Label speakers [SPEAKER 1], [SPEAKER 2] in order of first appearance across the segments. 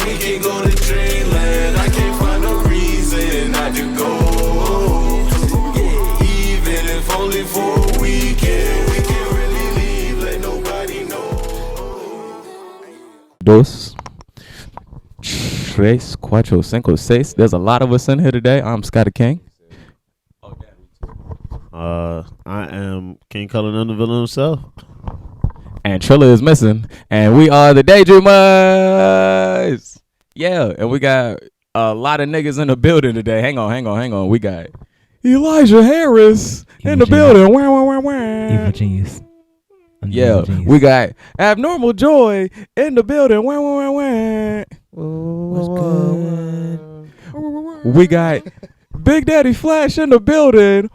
[SPEAKER 1] We can go to Dreamland. I can't find a reason not to go. Even if only for a weekend, we can really leave, let nobody know.
[SPEAKER 2] 2, 3, 4, 5, 6. There's a lot of us in here today. I'm Scotty King.
[SPEAKER 3] I am King Cullen Underville himself.
[SPEAKER 2] And Trilla is missing. And we are the Daydreamers. Yeah, and we got a lot of niggas in the building today. Hang on. We got Elijah Harris in the building.
[SPEAKER 4] Evil genius.
[SPEAKER 2] Yeah, we got Abnormal Joy in the building.
[SPEAKER 4] What's good?
[SPEAKER 2] We got Big Daddy Flash in the building.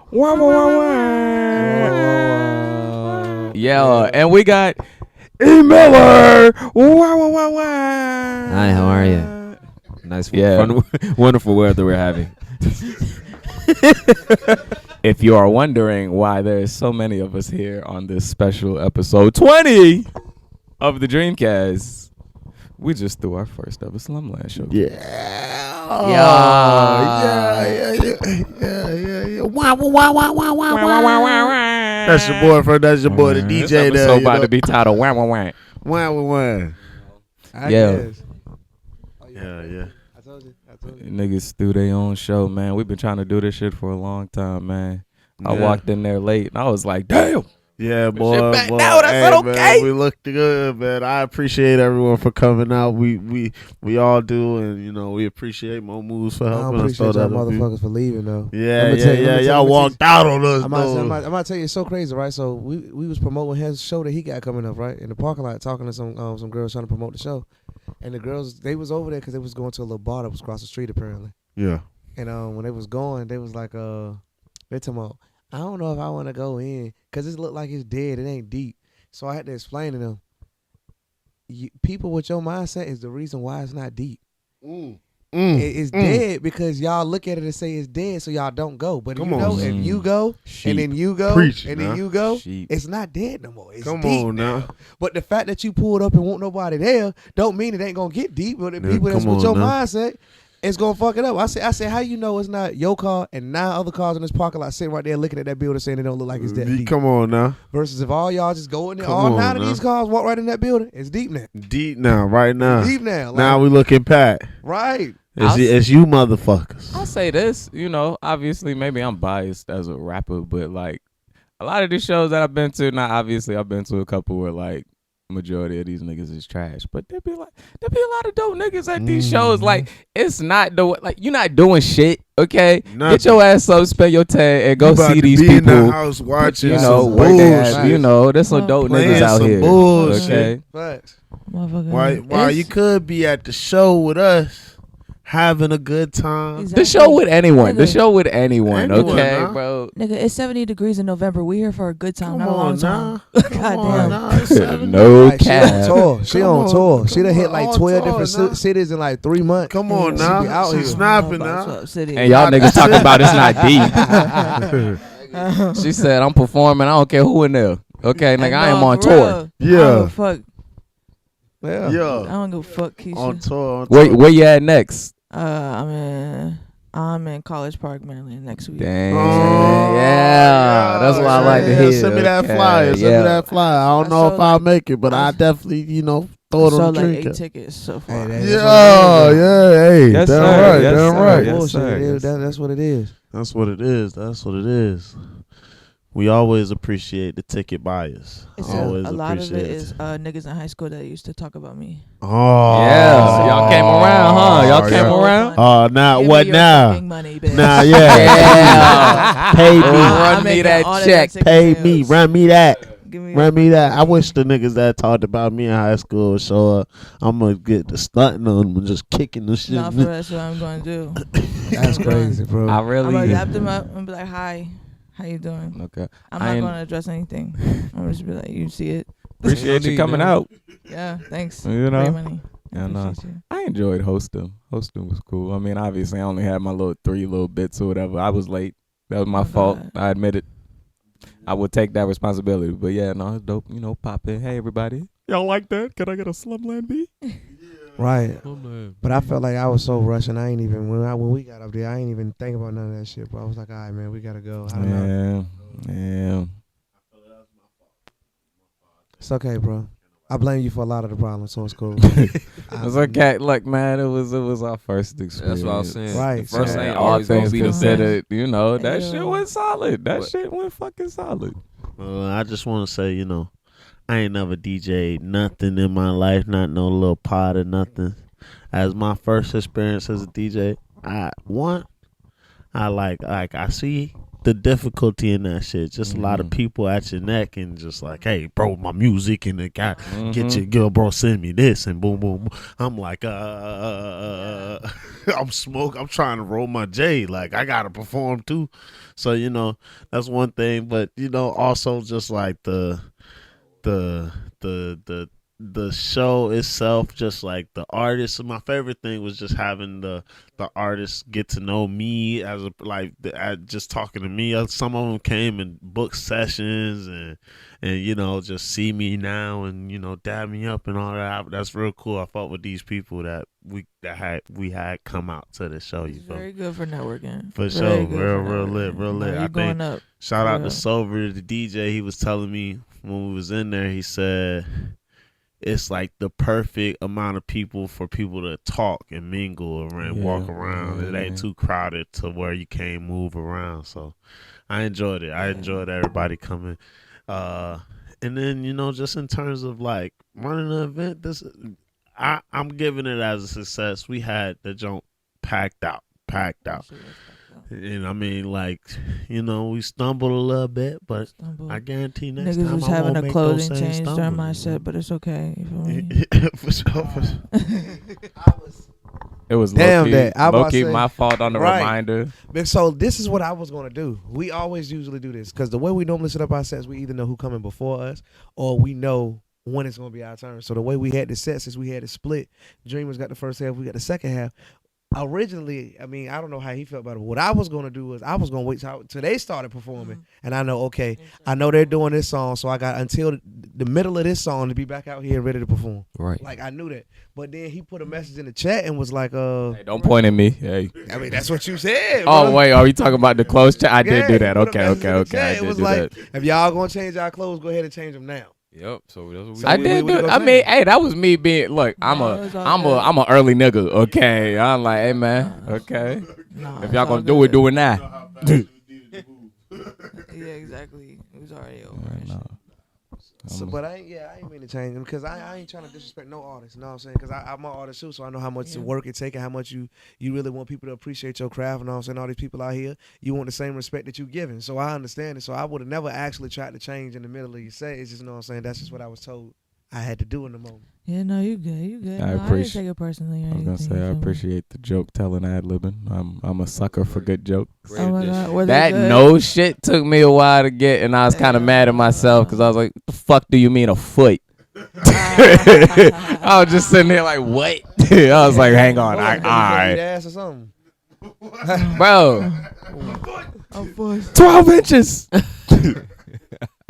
[SPEAKER 2] Yeah, and we got E. Miller.
[SPEAKER 4] Hi, how are you? Nice, fun, wonderful weather we're having.
[SPEAKER 2] If you are wondering why there is so many of us here on this special episode 20 of the Dreamcast, we just threw our first ever SlumLand show.
[SPEAKER 3] Yeah. That's your boyfriend. That's your boy, the DJ.
[SPEAKER 2] This episode about to be titled Wah Wah Wah.
[SPEAKER 3] Yeah.
[SPEAKER 2] Yeah.
[SPEAKER 5] I told you.
[SPEAKER 2] Niggas threw their own show, man. We've been trying to do this shit for a long time, man. I
[SPEAKER 3] Yeah.
[SPEAKER 2] walked in there late and I was like, damn.
[SPEAKER 3] Yeah, boy.
[SPEAKER 2] Shit back now, that's not okay.
[SPEAKER 3] Man, we looked good, man. I appreciate everyone for coming out. We all do, and we appreciate Mo Moves for
[SPEAKER 5] I
[SPEAKER 3] helping
[SPEAKER 5] don't
[SPEAKER 3] us.
[SPEAKER 5] appreciate y'all motherfuckers for leaving though.
[SPEAKER 3] Yeah. Y'all walked out on us.
[SPEAKER 5] I'm about to tell you, it's so crazy, right? So we was promoting his show that he got coming up, right? In the parking lot, talking to some girls trying to promote the show, and the girls, they was over there because they was going to a little bar that was across the street apparently.
[SPEAKER 3] Yeah.
[SPEAKER 5] And when they was going, they was like, they talking about, I don't know if I want to go in because it looked like it's dead. It ain't deep. So I had to explain to them, people with your mindset is the reason why it's not deep. It's dead because y'all look at it and say it's dead, so y'all don't go. But if you go, and then you go, then you go, it's not dead no more. It's deep now. But the fact that you pulled up and won't nobody there don't mean it ain't gonna get deep. But the people that's with your mindset, it's gonna fuck it up. I said, how you know it's not your car and 9 other cars in this parking lot sitting right there looking at that building saying it don't look like it's that deep.
[SPEAKER 3] Come on now.
[SPEAKER 5] Versus if all y'all just go in there, all 9 of these cars walk right in that building, it's deep now.
[SPEAKER 3] Deep now, right now.
[SPEAKER 5] Deep now.
[SPEAKER 3] Now we looking pat.
[SPEAKER 5] Right.
[SPEAKER 3] It's you motherfuckers.
[SPEAKER 2] I'll say this, obviously maybe I'm biased as a rapper, but like a lot of these shows that I've been to, now obviously I've been to a couple where like majority of these niggas is trash, but there be a lot of dope niggas at these shows. Like it's not you're not doing shit, okay?
[SPEAKER 3] Nothing.
[SPEAKER 2] Get your ass up, spend your time, and go see these
[SPEAKER 3] be
[SPEAKER 2] people.
[SPEAKER 3] in the house watching
[SPEAKER 2] work their ass, there's some dope niggas out here.
[SPEAKER 3] Bullshit.
[SPEAKER 2] Okay.
[SPEAKER 3] Why you could be at the show with us, having a good time.
[SPEAKER 2] Exactly. The show with anyone, okay, bro.
[SPEAKER 6] Nigga, it's 70 degrees in November. We here for a good time, not a long time.
[SPEAKER 2] Goddamn. No cap.
[SPEAKER 5] She on tour. She done hit like 12 different cities in like 3 months.
[SPEAKER 3] Come on now. She out here snapping now.
[SPEAKER 2] And y'all niggas talking about it's not deep. She said, I'm performing. I don't care who in there. Okay, nigga, I am on tour.
[SPEAKER 3] Yeah.
[SPEAKER 6] Fuck.
[SPEAKER 5] Yeah.
[SPEAKER 6] I don't give a fuck, Keisha.
[SPEAKER 3] On tour.
[SPEAKER 2] Where you at next?
[SPEAKER 6] I'm in College Park, Maryland next week.
[SPEAKER 2] Dang. Yeah. That's what I like to hear.
[SPEAKER 3] Send me that flyer. Send me that flyer. I don't know if I'll make it, but I definitely, throw it on the drink.
[SPEAKER 6] Like 8 tickets so far.
[SPEAKER 3] Hey, damn right.
[SPEAKER 5] That's what it is.
[SPEAKER 3] That's what it is. We always appreciate the ticket buyers.
[SPEAKER 6] A lot of it is niggas in high school that used to talk about me.
[SPEAKER 3] Oh.
[SPEAKER 2] Yeah. So y'all came around, huh? Y'all came around?
[SPEAKER 3] Oh, now
[SPEAKER 6] Give
[SPEAKER 3] what
[SPEAKER 6] me
[SPEAKER 3] now?
[SPEAKER 6] your money, bitch.
[SPEAKER 3] Nah, yeah. Pay me.
[SPEAKER 2] Run me that check.
[SPEAKER 3] Pay me. Run me that. Run me that. I wish the niggas that talked about me in high school show up. I'm going to get the stunting on them and just kicking the shit.
[SPEAKER 6] Not for that's what I'm going to do.
[SPEAKER 5] That's crazy, bro.
[SPEAKER 2] I really.
[SPEAKER 6] I'm going to zap them up and be like, hi. How you doing?
[SPEAKER 2] Okay.
[SPEAKER 6] I'm not going to address anything. I'm just be like, you see it.
[SPEAKER 2] Appreciate you coming out.
[SPEAKER 6] Yeah, thanks.
[SPEAKER 2] You know?
[SPEAKER 6] Free money.
[SPEAKER 2] I enjoyed hosting. Hosting was cool. I mean, obviously, I only had my 3 little bits or whatever. I was late. That was my fault. I admit it. I would take that responsibility. But yeah, no, it's dope. Pop in. Hey, everybody. Y'all like that? Can I get a SlumLand beat?
[SPEAKER 5] Right. But I felt like I was so rushing. I ain't even when we got up there, I ain't even think about none of that shit, bro. I was like, all right, man, we gotta go. I don't know.
[SPEAKER 2] Yeah.
[SPEAKER 5] It's okay, bro. I blame you for a lot of the problems, so it's cool.
[SPEAKER 2] It's okay. Look, man, it was our first experience.
[SPEAKER 4] That's what I was saying.
[SPEAKER 5] Right.
[SPEAKER 4] The first
[SPEAKER 5] So,
[SPEAKER 4] ain't
[SPEAKER 2] all
[SPEAKER 4] always gonna
[SPEAKER 2] things
[SPEAKER 4] be the best.
[SPEAKER 2] considered, you know, that
[SPEAKER 6] Ayo.
[SPEAKER 2] shit went solid. That
[SPEAKER 4] What?
[SPEAKER 2] shit went fucking solid.
[SPEAKER 3] I just want to say, you know, I ain't never DJ'd nothing in my life, not no little pot or nothing. As my first experience as a DJ, I see the difficulty in that shit. Just a lot of people at your neck and just like, hey, bro, my music and the guy, get your girl, bro, send me this and boom, boom, boom. I'm like, I'm trying to roll my J. Like, I gotta perform too. So, you know, that's one thing. But, you know, also just like the show itself, just like the artists. My favorite thing was just having the artists get to know me as just talking to me. Some of them came and booked sessions and you know, just see me now and, you know, dab me up and all that. That's real cool. I fought with these people that we had come out to the show. You
[SPEAKER 6] Very good for networking.
[SPEAKER 3] For
[SPEAKER 6] Very
[SPEAKER 3] sure,
[SPEAKER 6] good
[SPEAKER 3] real
[SPEAKER 6] for
[SPEAKER 3] lit.
[SPEAKER 6] networking.
[SPEAKER 3] I
[SPEAKER 6] You going up.
[SPEAKER 3] Shout out
[SPEAKER 6] Yeah.
[SPEAKER 3] to Sober, the DJ. He was telling me when we was in there, he said it's like the perfect amount of people for people to talk and mingle and walk around. It ain't too crowded to where you can't move around. So I enjoyed it. I enjoyed everybody coming. And then, you know, just in terms of like running an event, I'm giving it as a success. We had the jump packed out. And I mean, like, you know, we stumbled a little bit, but I guarantee next
[SPEAKER 6] Niggas
[SPEAKER 3] time
[SPEAKER 6] was
[SPEAKER 3] I
[SPEAKER 6] having
[SPEAKER 3] won't
[SPEAKER 6] a
[SPEAKER 3] make
[SPEAKER 6] clothing
[SPEAKER 3] those same
[SPEAKER 6] change during
[SPEAKER 3] stumbles,
[SPEAKER 6] my
[SPEAKER 3] you
[SPEAKER 6] set, but it's okay. You feel me?
[SPEAKER 3] know? For sure.
[SPEAKER 2] It was
[SPEAKER 5] Damn
[SPEAKER 2] low-key,
[SPEAKER 5] that. I about
[SPEAKER 2] low-key
[SPEAKER 5] to say-
[SPEAKER 2] my fault on the
[SPEAKER 5] Right.
[SPEAKER 2] reminder.
[SPEAKER 5] So this is what I was gonna do. We always usually do this because the way we normally set up our sets, we either know who coming before us or we know when it's gonna be our turn. So the way we had the sets is we had it split. Dreamers got the first half, we got the second half. Originally, I mean, I don't know how he felt about it, but what I was gonna do was I was gonna wait till they started performing, and I know, okay, I know they're doing this song, so I got until the middle of this song to be back out here ready to perform.
[SPEAKER 4] Right.
[SPEAKER 5] Like I knew that, but then he put a message in the chat and was like,
[SPEAKER 2] Hey, don't point at me. Hey.
[SPEAKER 5] I mean, that's what you said.
[SPEAKER 2] Oh
[SPEAKER 5] bro.
[SPEAKER 2] wait, are we talking about the clothes chat? I did
[SPEAKER 5] Yeah,
[SPEAKER 2] do
[SPEAKER 5] he
[SPEAKER 2] that.
[SPEAKER 5] put a
[SPEAKER 2] Okay.
[SPEAKER 5] message in the
[SPEAKER 2] I
[SPEAKER 5] chat.
[SPEAKER 2] did
[SPEAKER 5] It was
[SPEAKER 2] do
[SPEAKER 5] like,
[SPEAKER 2] that.
[SPEAKER 5] if y'all gonna change our clothes, go ahead and change them now.
[SPEAKER 4] Yep. So that's what we
[SPEAKER 5] So
[SPEAKER 2] I
[SPEAKER 5] we-
[SPEAKER 2] did
[SPEAKER 5] we
[SPEAKER 2] do.
[SPEAKER 5] gonna
[SPEAKER 2] I
[SPEAKER 5] say.
[SPEAKER 2] mean, hey, that was me being. Look, I'm
[SPEAKER 6] No,
[SPEAKER 2] a
[SPEAKER 6] it's all
[SPEAKER 2] I'm a early nigga. Okay, I'm like, hey man. Okay,
[SPEAKER 6] Nah,
[SPEAKER 2] if
[SPEAKER 6] it's
[SPEAKER 2] y'all
[SPEAKER 6] all
[SPEAKER 2] gonna do it,
[SPEAKER 6] good.
[SPEAKER 2] do it now.
[SPEAKER 6] Yeah, exactly. It was already over.
[SPEAKER 2] Yeah,
[SPEAKER 6] and
[SPEAKER 2] no.
[SPEAKER 5] So, but I ain't mean to change them because I ain't trying to disrespect no artist. You know what I'm saying? Because I'm an artist too, so I know how much work it takes and how much you really want people to appreciate your craft. And all I'm saying, all these people out here, you want the same respect that you giving. So I understand it. So I would have never actually tried to change in the middle of your set. It's just, you know what I'm saying? That's just what I was told I had to do in the moment.
[SPEAKER 6] Yeah, no, you good. You good.
[SPEAKER 2] I
[SPEAKER 6] No, I didn't
[SPEAKER 2] appreciate-
[SPEAKER 6] take it personally or
[SPEAKER 2] I was
[SPEAKER 6] anything.
[SPEAKER 2] gonna say
[SPEAKER 6] you
[SPEAKER 2] I
[SPEAKER 6] feel me?
[SPEAKER 2] appreciate the joke telling ad libbing. I'm a sucker for good jokes.
[SPEAKER 6] Oh my God, were they
[SPEAKER 2] That
[SPEAKER 6] good?
[SPEAKER 2] no shit took me a while to get, and I was kind of mad at myself because I was like, "What the fuck do you mean a foot?" I was just sitting there like, "What?" I was like, "Hang on, all
[SPEAKER 5] Eat
[SPEAKER 2] right,
[SPEAKER 5] ass or something.
[SPEAKER 2] bro,
[SPEAKER 6] Of course.
[SPEAKER 2] 12 inches,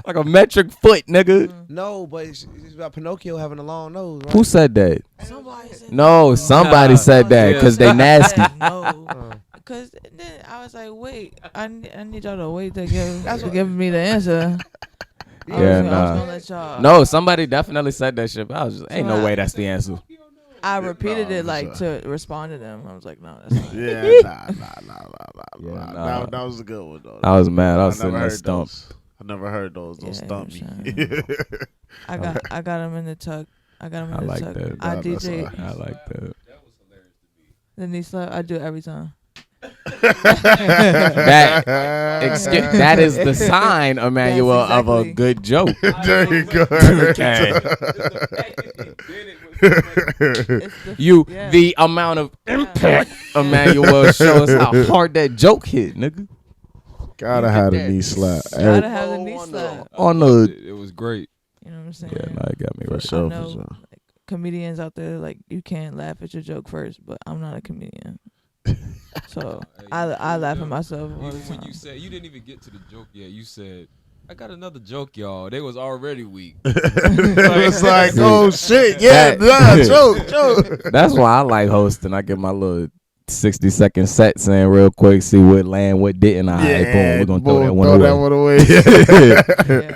[SPEAKER 2] like a metric foot, nigga."
[SPEAKER 5] No, but it's about Pinocchio having a long nose, right?
[SPEAKER 2] Who said that?
[SPEAKER 6] Somebody said
[SPEAKER 2] No, somebody said that because they nasty.
[SPEAKER 6] no. Because then I was like, wait, I need y'all to wait to give me the answer. I
[SPEAKER 2] Yeah,
[SPEAKER 6] was
[SPEAKER 2] nah.
[SPEAKER 6] gonna let y'all.
[SPEAKER 2] No, somebody definitely said that shit. But I was just, ain't no
[SPEAKER 6] Nah.
[SPEAKER 2] way that's the answer.
[SPEAKER 6] I repeated it like
[SPEAKER 3] sure.
[SPEAKER 6] to respond to them. I was like, no, that's not.
[SPEAKER 3] Yeah,
[SPEAKER 2] nah.
[SPEAKER 3] That was a good one though.
[SPEAKER 2] I was mad. I was
[SPEAKER 3] I
[SPEAKER 2] sitting
[SPEAKER 3] never
[SPEAKER 2] there
[SPEAKER 3] heard
[SPEAKER 2] stumped.
[SPEAKER 3] those. I never heard those. Don't
[SPEAKER 6] Yeah,
[SPEAKER 3] stump me.
[SPEAKER 6] I got him in the tuck. I got him in
[SPEAKER 2] I
[SPEAKER 6] the
[SPEAKER 2] like
[SPEAKER 6] tuck.
[SPEAKER 2] that.
[SPEAKER 6] I
[SPEAKER 3] That's
[SPEAKER 6] DJ.
[SPEAKER 3] all right.
[SPEAKER 2] I like that.
[SPEAKER 6] The knee slap. I do it every time.
[SPEAKER 2] That is the sign, Emmanuel,
[SPEAKER 6] That's
[SPEAKER 2] of a
[SPEAKER 6] exactly-
[SPEAKER 2] good joke.
[SPEAKER 3] There you go.
[SPEAKER 2] Okay.
[SPEAKER 6] Yeah.
[SPEAKER 2] The amount of impact, Emmanuel, shows how hard that joke hit, nigga.
[SPEAKER 3] Gotta have a knee slap.
[SPEAKER 6] Gotta have the knee slap.
[SPEAKER 2] On the
[SPEAKER 4] It was great.
[SPEAKER 6] You know what I'm saying?
[SPEAKER 2] yeah, no, it got me
[SPEAKER 3] For
[SPEAKER 2] right.
[SPEAKER 3] sure,
[SPEAKER 6] I
[SPEAKER 3] for
[SPEAKER 6] know
[SPEAKER 3] sure.
[SPEAKER 6] like, comedians out there, like, you can't laugh at your joke first, but I'm not a comedian. So I laugh at myself all the
[SPEAKER 4] Even when
[SPEAKER 6] time.
[SPEAKER 4] you said you didn't even get to the joke yet, you said I got another joke, y'all. They was already weak.
[SPEAKER 3] It's like,
[SPEAKER 2] See,
[SPEAKER 3] oh shit, yeah, joke.
[SPEAKER 2] That's why I like hosting. I get my litall 60-second set saying real quick, see what land, what didn't. All right, boom, we're gonna throw that one away.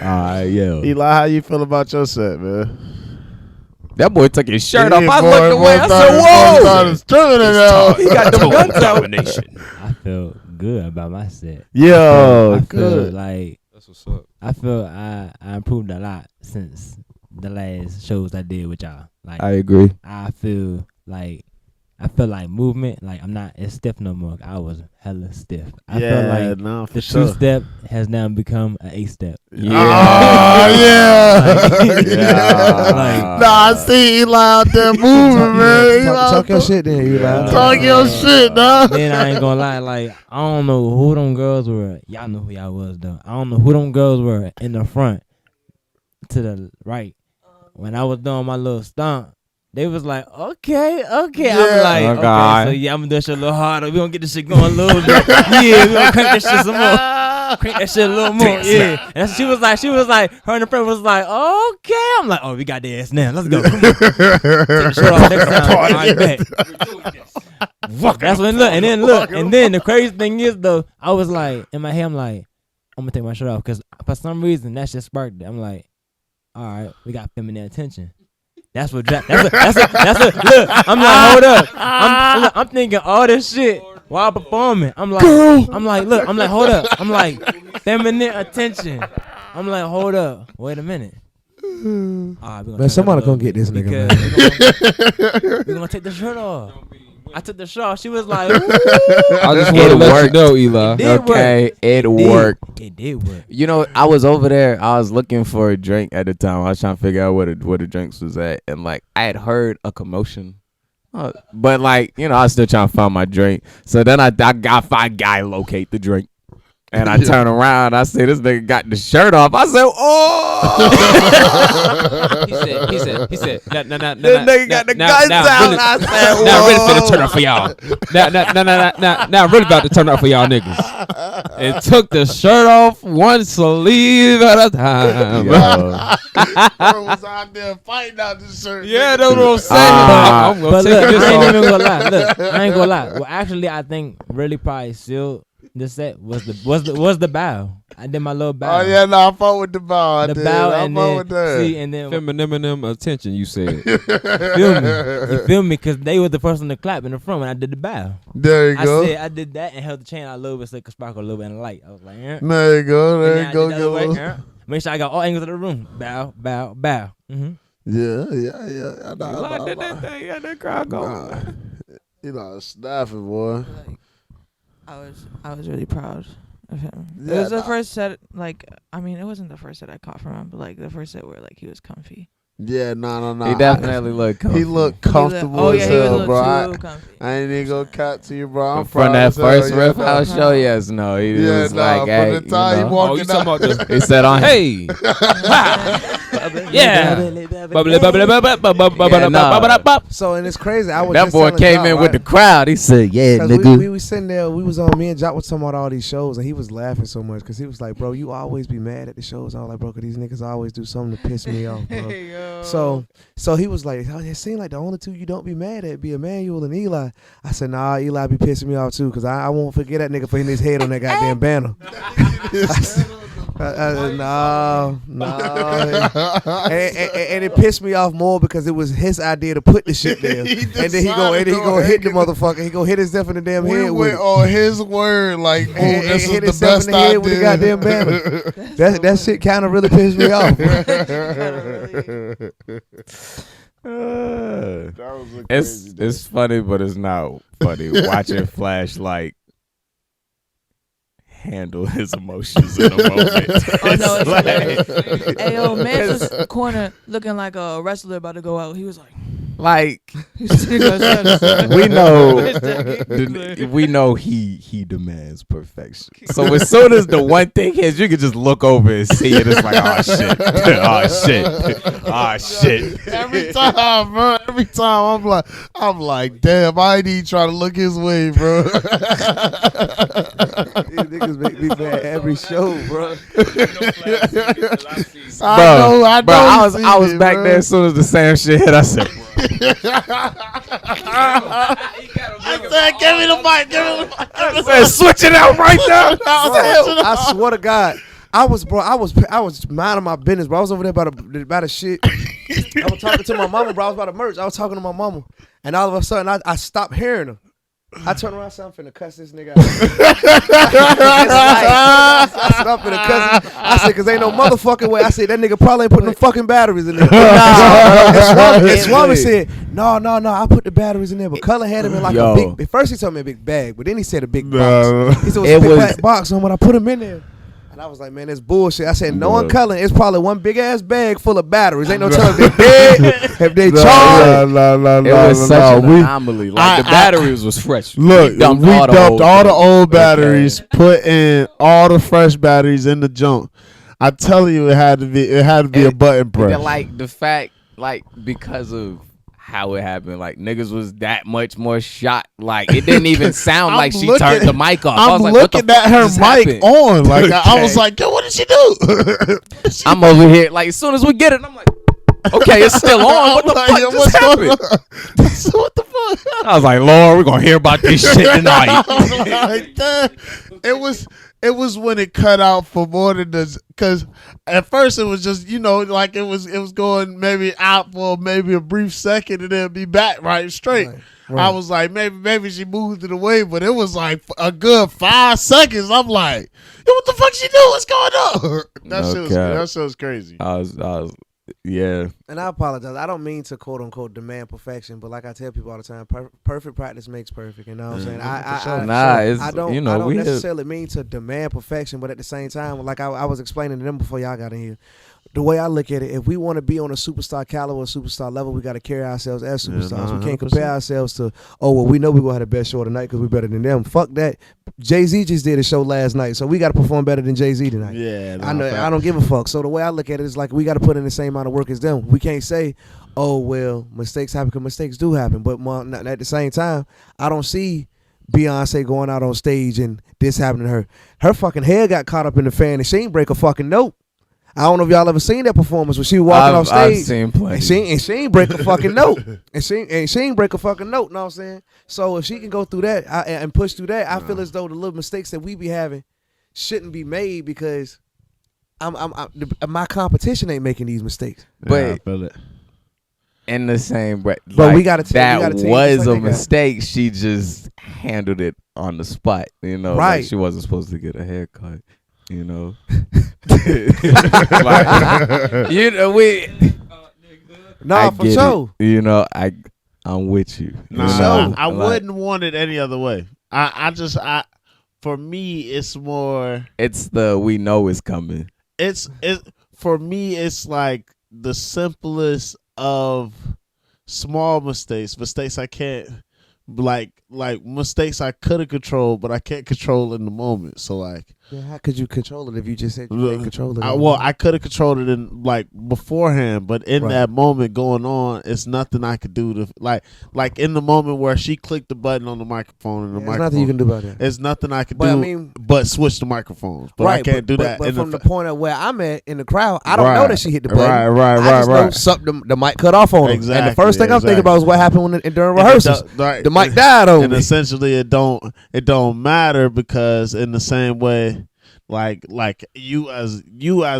[SPEAKER 2] All right, yeah.
[SPEAKER 3] Eli, how you feel about your set, man?
[SPEAKER 2] That boy took his shirt
[SPEAKER 3] Yeah,
[SPEAKER 2] off. I
[SPEAKER 3] boy,
[SPEAKER 2] looked away. I said, "Whoa!" He got them guns out.
[SPEAKER 7] I felt good about my set.
[SPEAKER 3] Yo,
[SPEAKER 7] I feel
[SPEAKER 3] good.
[SPEAKER 7] like
[SPEAKER 4] That's what's up.
[SPEAKER 7] I feel I improved a lot since the last shows I did with y'all. Like
[SPEAKER 2] I agree.
[SPEAKER 7] I feel like movement. Like I'm not as stiff no more. I was hella stiff. I feel like
[SPEAKER 3] no, for
[SPEAKER 7] the
[SPEAKER 3] sure.
[SPEAKER 7] 2-step has now become an 8-step.
[SPEAKER 2] Yeah.
[SPEAKER 3] Oh, yeah.
[SPEAKER 7] Like,
[SPEAKER 3] Nah, I see Eli out there moving, man.
[SPEAKER 5] Talk your shit then, Eli.
[SPEAKER 3] Talk your shit, dog.
[SPEAKER 7] Then I ain't gonna lie, like I don't know who them girls were. Y'all know who y'all was though. I don't know who them girls were in the front to the right. When I was doing my little stomp, they was like, okay. I'm like, okay, so yeah, I'm gonna do that shit a little harder. We gonna get this shit going a little bit. Yeah, we gonna crank that shit some more. Crank that shit a little more. Yeah. And she was like, her and the friend was like, okay. I'm like, oh, we got the ass now. Let's go. Come on. Take the shirt off next time. All right, bet. That's when look, and then the crazy thing is though, I was like, in my head, I'm like, I'm gonna take my shirt off because for some reason that shit sparked it. I'm like, all right, we got feminine attention. That's what. Look, I'm like, hold up. I'm thinking all this shit while performing. I'm like, look. I'm like, hold up. I'm like, feminine attention. I'm like, hold up. Wait a minute. All right,
[SPEAKER 5] Man, somebody gonna get this nigga, man.
[SPEAKER 7] We're gonna take the shirt off. I took the shirt off. She was like, ooh.
[SPEAKER 4] I just want to let you know, Eli.
[SPEAKER 2] It worked.
[SPEAKER 7] It did work.
[SPEAKER 2] You know, I was over there. I was looking for a drink at the time. I was trying to figure out where the drinks was at, and like I had heard a commotion, but like I was still trying to find my drink. So then I got find guy locate the drink, and I turn around. I see this nigga got the shirt off. I said, "Oh!"
[SPEAKER 4] He said. This
[SPEAKER 2] nigga got the guns out.
[SPEAKER 4] Really,
[SPEAKER 2] I said, "Whoa!"
[SPEAKER 4] Now really finna turn up for y'all. Now really about to turn up for y'all niggas. And took the shirt off one sleeve at a time.
[SPEAKER 3] Bro was out there fighting out this shirt.
[SPEAKER 4] Yeah, that's what I'm saying. I'm gonna
[SPEAKER 7] But
[SPEAKER 4] take
[SPEAKER 7] look,
[SPEAKER 4] this
[SPEAKER 7] I ain't
[SPEAKER 4] off.
[SPEAKER 7] even gonna lie. Look, I ain't gonna lie. Well, actually, I think really probably still the set was the bow. I did my little bow.
[SPEAKER 3] Oh yeah, no, I fought with the bow.
[SPEAKER 7] The bow and
[SPEAKER 3] fought
[SPEAKER 7] then
[SPEAKER 3] with that.
[SPEAKER 7] see and then
[SPEAKER 4] Feminine attention, you said.
[SPEAKER 7] feel me? You feel me? Because they were the first one to clap in the front when I did the bow.
[SPEAKER 3] There you go.
[SPEAKER 7] I said I did that and held the chain out a little bit so it could sparkle a little bit in the light. I was like,
[SPEAKER 3] There you go. There you go.
[SPEAKER 7] Get
[SPEAKER 3] Get a little.
[SPEAKER 7] Make sure I got all angles of the room. Bow, bow, bow. Mm-hmm.
[SPEAKER 3] Yeah.
[SPEAKER 2] That crowd going.
[SPEAKER 3] You know, snapping, boy.
[SPEAKER 6] Like, I was really proud of him.
[SPEAKER 3] Yeah,
[SPEAKER 6] It was the first set. Like, I mean, it wasn't the first set I caught from him, but like the first set where like he was comfy.
[SPEAKER 3] Yeah, no.
[SPEAKER 2] He definitely looked comfy.
[SPEAKER 3] He looked comfortable
[SPEAKER 6] Oh
[SPEAKER 3] as
[SPEAKER 6] yeah, he
[SPEAKER 3] hell,
[SPEAKER 6] was
[SPEAKER 3] bro.
[SPEAKER 6] a
[SPEAKER 3] I
[SPEAKER 6] little too comfy.
[SPEAKER 3] ain't even gonna cut to you, bro. I'm
[SPEAKER 2] From
[SPEAKER 3] proud
[SPEAKER 2] that
[SPEAKER 3] as hell,
[SPEAKER 2] first
[SPEAKER 3] yeah,
[SPEAKER 2] Riff
[SPEAKER 3] no.
[SPEAKER 2] House show, yes, no. He
[SPEAKER 3] Yeah,
[SPEAKER 2] was
[SPEAKER 3] nah,
[SPEAKER 2] like, hey,
[SPEAKER 3] from the time he
[SPEAKER 4] Oh,
[SPEAKER 3] walking
[SPEAKER 4] you talking
[SPEAKER 3] out.
[SPEAKER 4] about the...
[SPEAKER 2] he said on
[SPEAKER 4] Hey! Yeah!
[SPEAKER 5] So and it's crazy. I was
[SPEAKER 2] that
[SPEAKER 5] just
[SPEAKER 2] boy
[SPEAKER 5] telling
[SPEAKER 2] came
[SPEAKER 5] Jock,
[SPEAKER 2] in with
[SPEAKER 5] right?
[SPEAKER 2] the crowd. He said, yeah,
[SPEAKER 5] 'Cause
[SPEAKER 2] nigga.
[SPEAKER 5] we was sitting there. We was on. Me and Jock was talking about all these shows, and he was laughing so much because he was like, "Bro, you always be mad at the shows." I was like, "Bro, 'cause these niggas always do something to piss me off, bro." So he was like, "Oh, it seemed like the only two you don't be mad at be Emmanuel and Eli." I said, "Nah, Eli be pissing me off too, 'cause I won't forget that nigga putting his head on that goddamn banner." No. And it pissed me off more because it was his idea to put the shit there. And then he go hit the motherfucker. He go hit himself in the damn
[SPEAKER 3] We
[SPEAKER 5] head with
[SPEAKER 3] went
[SPEAKER 5] it.
[SPEAKER 3] on his word, like, oh,
[SPEAKER 5] And
[SPEAKER 3] this
[SPEAKER 5] hit
[SPEAKER 3] is the
[SPEAKER 5] himself
[SPEAKER 3] best
[SPEAKER 5] in the head with the
[SPEAKER 3] idea.
[SPEAKER 5] goddamn banner. That shit kind of really pissed me off.
[SPEAKER 3] That was a crazy day.
[SPEAKER 2] It's funny, but it's not funny. Watching Flash like handle his emotions in a moment.
[SPEAKER 6] Oh no, it's
[SPEAKER 2] like,
[SPEAKER 6] hilarious. Hey yo, man was corner looking like a wrestler about to go out. He was like,
[SPEAKER 2] we know he demands perfection. So as soon as the one thing hits, you can just look over and see it. It's like, oh shit, oh shit, oh shit.
[SPEAKER 3] Every time, bro. every time I'm like, damn, I ain't even trying to look his way, bro.
[SPEAKER 5] These niggas make me mad every show, bro.
[SPEAKER 3] I know.
[SPEAKER 2] I was back there as soon as the same shit hit. I said,
[SPEAKER 3] I said, give me the mic.
[SPEAKER 2] I said, switch it out right now.
[SPEAKER 5] I swear to God, I was minding my business, bro. I was over there about the shit. I was talking to my mama, bro. I was about to merch. I was talking to my mama, and all of a sudden, I stopped hearing her. I turned around, said, I'm finna cuss this nigga out. I said, I'm finna cuss him. I said, cause ain't no motherfucking way. I said, that nigga probably ain't putting no fucking batteries in there. And Swami said, no, I put the batteries in there. But Color had him in like a big, at first he told me a big bag, but then he said a big box. He said, it was a big black box, and when I put him in there, and I was like, man, that's bullshit. I said, knowing Cullen, it's probably one big ass bag full of batteries. Ain't no telling if they dead, if they charged.
[SPEAKER 2] It was such an anomaly. Like the batteries was fresh.
[SPEAKER 3] Look, we dumped all the old batteries, put in all the fresh batteries in the junk. I tell you, it had to be a button press.
[SPEAKER 2] Like the fact, like because of how it happened, like niggas was that much more shot. Like it didn't even sound like she turned the mic off. I was like,
[SPEAKER 3] looking at her mic on. Like I was like, yo, what did she do?
[SPEAKER 2] I'm over here. Like as soon as we get it, I'm like, okay, it's still on. What the fuck just happened?
[SPEAKER 3] What the fuck?
[SPEAKER 2] I was like, Lord, we're gonna hear about this shit tonight.
[SPEAKER 3] It was when it cut out for more than this, because at first it was just, like it was going maybe out for maybe a brief second and then be back right straight. Right. I was like, maybe she moved it away, but it was like a good 5 seconds. I'm like, yo, what the fuck she do? What's going on? That shit was crazy.
[SPEAKER 2] I was yeah.
[SPEAKER 5] And I apologize. I don't mean to quote unquote demand perfection, but like I tell people all the time, perfect practice makes perfect. You know what I'm saying? I don't necessarily mean to demand perfection, but at the same time, like I was explaining to them before y'all got in here, the way I look at it, if we want to be on a superstar caliber, superstar level, we got to carry ourselves as superstars. Yeah, we can't compare ourselves to, we know we're going to have the best show tonight because we're better than them. Fuck that. Jay-Z just did a show last night, so we got to perform better than Jay-Z tonight. Yeah, I don't give a fuck. So the way I look at it is like we got to put in the same amount of work as them. We can't say, mistakes happen because mistakes do happen. But at the same time, I don't see Beyonce going out on stage and this happening to her. Her fucking hair got caught up in the fan and she ain't break a fucking note. I don't know if y'all ever seen that performance when she was walking off stage.
[SPEAKER 2] I've seen plenty.
[SPEAKER 5] And she ain't break a fucking note. And she ain't break a fucking note, know what I'm saying? So if she can go through that and push through that, I feel as though the little mistakes that we be having shouldn't be made because my competition ain't making these mistakes.
[SPEAKER 2] But
[SPEAKER 3] I feel it.
[SPEAKER 2] In the same breath,
[SPEAKER 5] but we gotta
[SPEAKER 2] that was a mistake. She just handled it on the spot. Right. Like she wasn't supposed to get a haircut. We
[SPEAKER 5] I'm
[SPEAKER 2] with you.
[SPEAKER 3] I wouldn't want it any other way. For me, it's more.
[SPEAKER 2] It's we know it's coming.
[SPEAKER 3] For me, it's like the simplest of small mistakes I can't. Like mistakes I could have controlled, but I can't control in the moment. So like,
[SPEAKER 5] how could you control it if you just said you can't control it?
[SPEAKER 3] I could have controlled it in beforehand, but in that moment going on, it's nothing I could do to like in the moment where she clicked the button on the microphone and the microphone.
[SPEAKER 5] There's nothing you can do about that.
[SPEAKER 3] There's nothing I could do, but switch the microphones. But I can't do that.
[SPEAKER 5] But from the point of where I'm at in the crowd, I don't know that she hit the button.
[SPEAKER 3] Right.
[SPEAKER 5] I just know something. The mic cut off on her.
[SPEAKER 3] Exactly.
[SPEAKER 5] And the first thing I'm thinking about is what happened during rehearsals. The mic died on
[SPEAKER 3] and
[SPEAKER 5] me.
[SPEAKER 3] Essentially, it don't matter because in the same way, like you as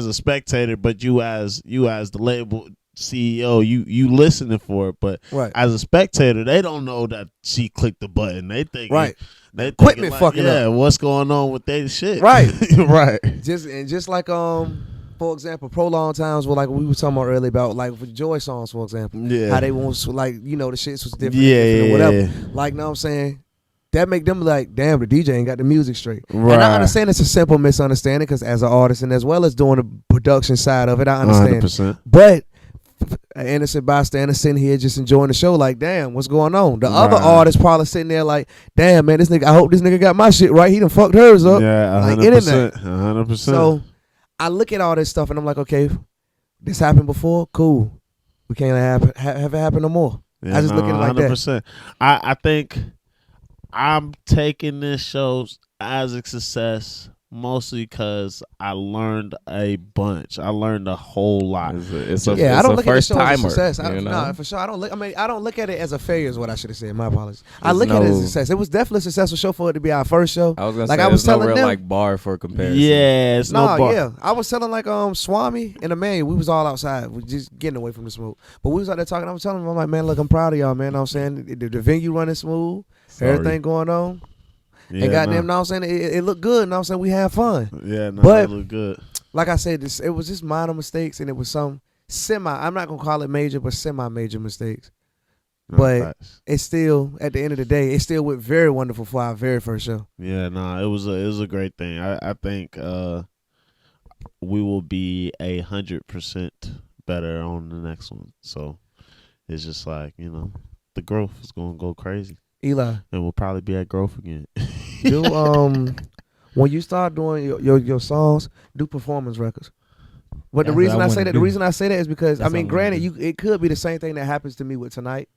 [SPEAKER 3] a spectator, but you as the label CEO, you listening for it, but as a spectator, they don't know that she clicked the button. They think they
[SPEAKER 5] equipment fucking up.
[SPEAKER 3] What's going on with their shit?
[SPEAKER 5] Right,
[SPEAKER 3] right.
[SPEAKER 5] Just like for example, prolonged times were like we were talking about earlier about like with Joy songs, for example. Yeah. How they want the shits was different. Or whatever. Like, know what I'm saying? That make them like, damn, the DJ ain't got the music straight. Right. And I understand it's a simple misunderstanding because as an artist and as well as doing the production side of it, I understand.
[SPEAKER 3] 100%.
[SPEAKER 5] But an innocent bystander sitting here just enjoying the show like, damn, what's going on? The other artist probably sitting there like, damn, man, I hope this nigga got my shit right. He done fucked hers up.
[SPEAKER 3] Yeah, 100%. 100%.
[SPEAKER 5] So I look at all this stuff and I'm like, okay, this happened before, cool. We can't have it happen no more.
[SPEAKER 3] Yeah,
[SPEAKER 5] I just look at it like that.
[SPEAKER 3] 100%. I think I'm taking this show as a success mostly because I learned a bunch. I learned a whole lot.
[SPEAKER 2] It's
[SPEAKER 5] I
[SPEAKER 2] a
[SPEAKER 5] don't look at the
[SPEAKER 2] first
[SPEAKER 5] show as a
[SPEAKER 2] timer.
[SPEAKER 5] success.
[SPEAKER 2] You know?
[SPEAKER 5] No, for sure. I don't look. I mean, I don't look at it as a failure. Is what I should have said. My apologies. I
[SPEAKER 2] There's
[SPEAKER 5] look at it as a
[SPEAKER 2] no-
[SPEAKER 5] success. It was definitely a successful show for it to be our first show.
[SPEAKER 2] I was gonna
[SPEAKER 5] Like,
[SPEAKER 2] say,
[SPEAKER 5] I was
[SPEAKER 2] there's no
[SPEAKER 5] telling
[SPEAKER 2] real
[SPEAKER 5] them-
[SPEAKER 2] like bar for comparison.
[SPEAKER 3] Yeah, it's no bar.
[SPEAKER 5] Yeah, I was telling like Swami and Emmanuel. We was all outside. We just getting away from the smoke. But we was out there talking. I was telling them, I'm like, man, look, I'm proud of y'all, man. I'm saying the venue running smooth, everything going on.
[SPEAKER 3] Yeah,
[SPEAKER 5] And goddamn, know what I'm saying, it looked good. Know what I'm saying, we had fun.
[SPEAKER 3] Yeah, no,
[SPEAKER 5] But-
[SPEAKER 3] it looked good.
[SPEAKER 5] Like I said, it was just minor mistakes, and it was some I'm not gonna call it major, but semi-major mistakes.
[SPEAKER 3] No,
[SPEAKER 5] But
[SPEAKER 3] facts.
[SPEAKER 5] it's still, at the end of the day, it still went very wonderful for our very first show.
[SPEAKER 3] Yeah, no, it was a great thing. I think we will be 100% better on the next one. So it's just like, the growth is gonna go crazy,
[SPEAKER 5] Eli,
[SPEAKER 3] and we'll probably be at growth again.
[SPEAKER 5] do when you start doing your songs, do performance records. But the
[SPEAKER 7] That's
[SPEAKER 5] reason
[SPEAKER 7] what I
[SPEAKER 5] I say
[SPEAKER 7] wanna
[SPEAKER 5] that,
[SPEAKER 7] do.
[SPEAKER 5] the reason I say that is because
[SPEAKER 7] That's
[SPEAKER 5] I mean,
[SPEAKER 7] what I wanna
[SPEAKER 5] granted, it could be the same thing that happens to me with tonight,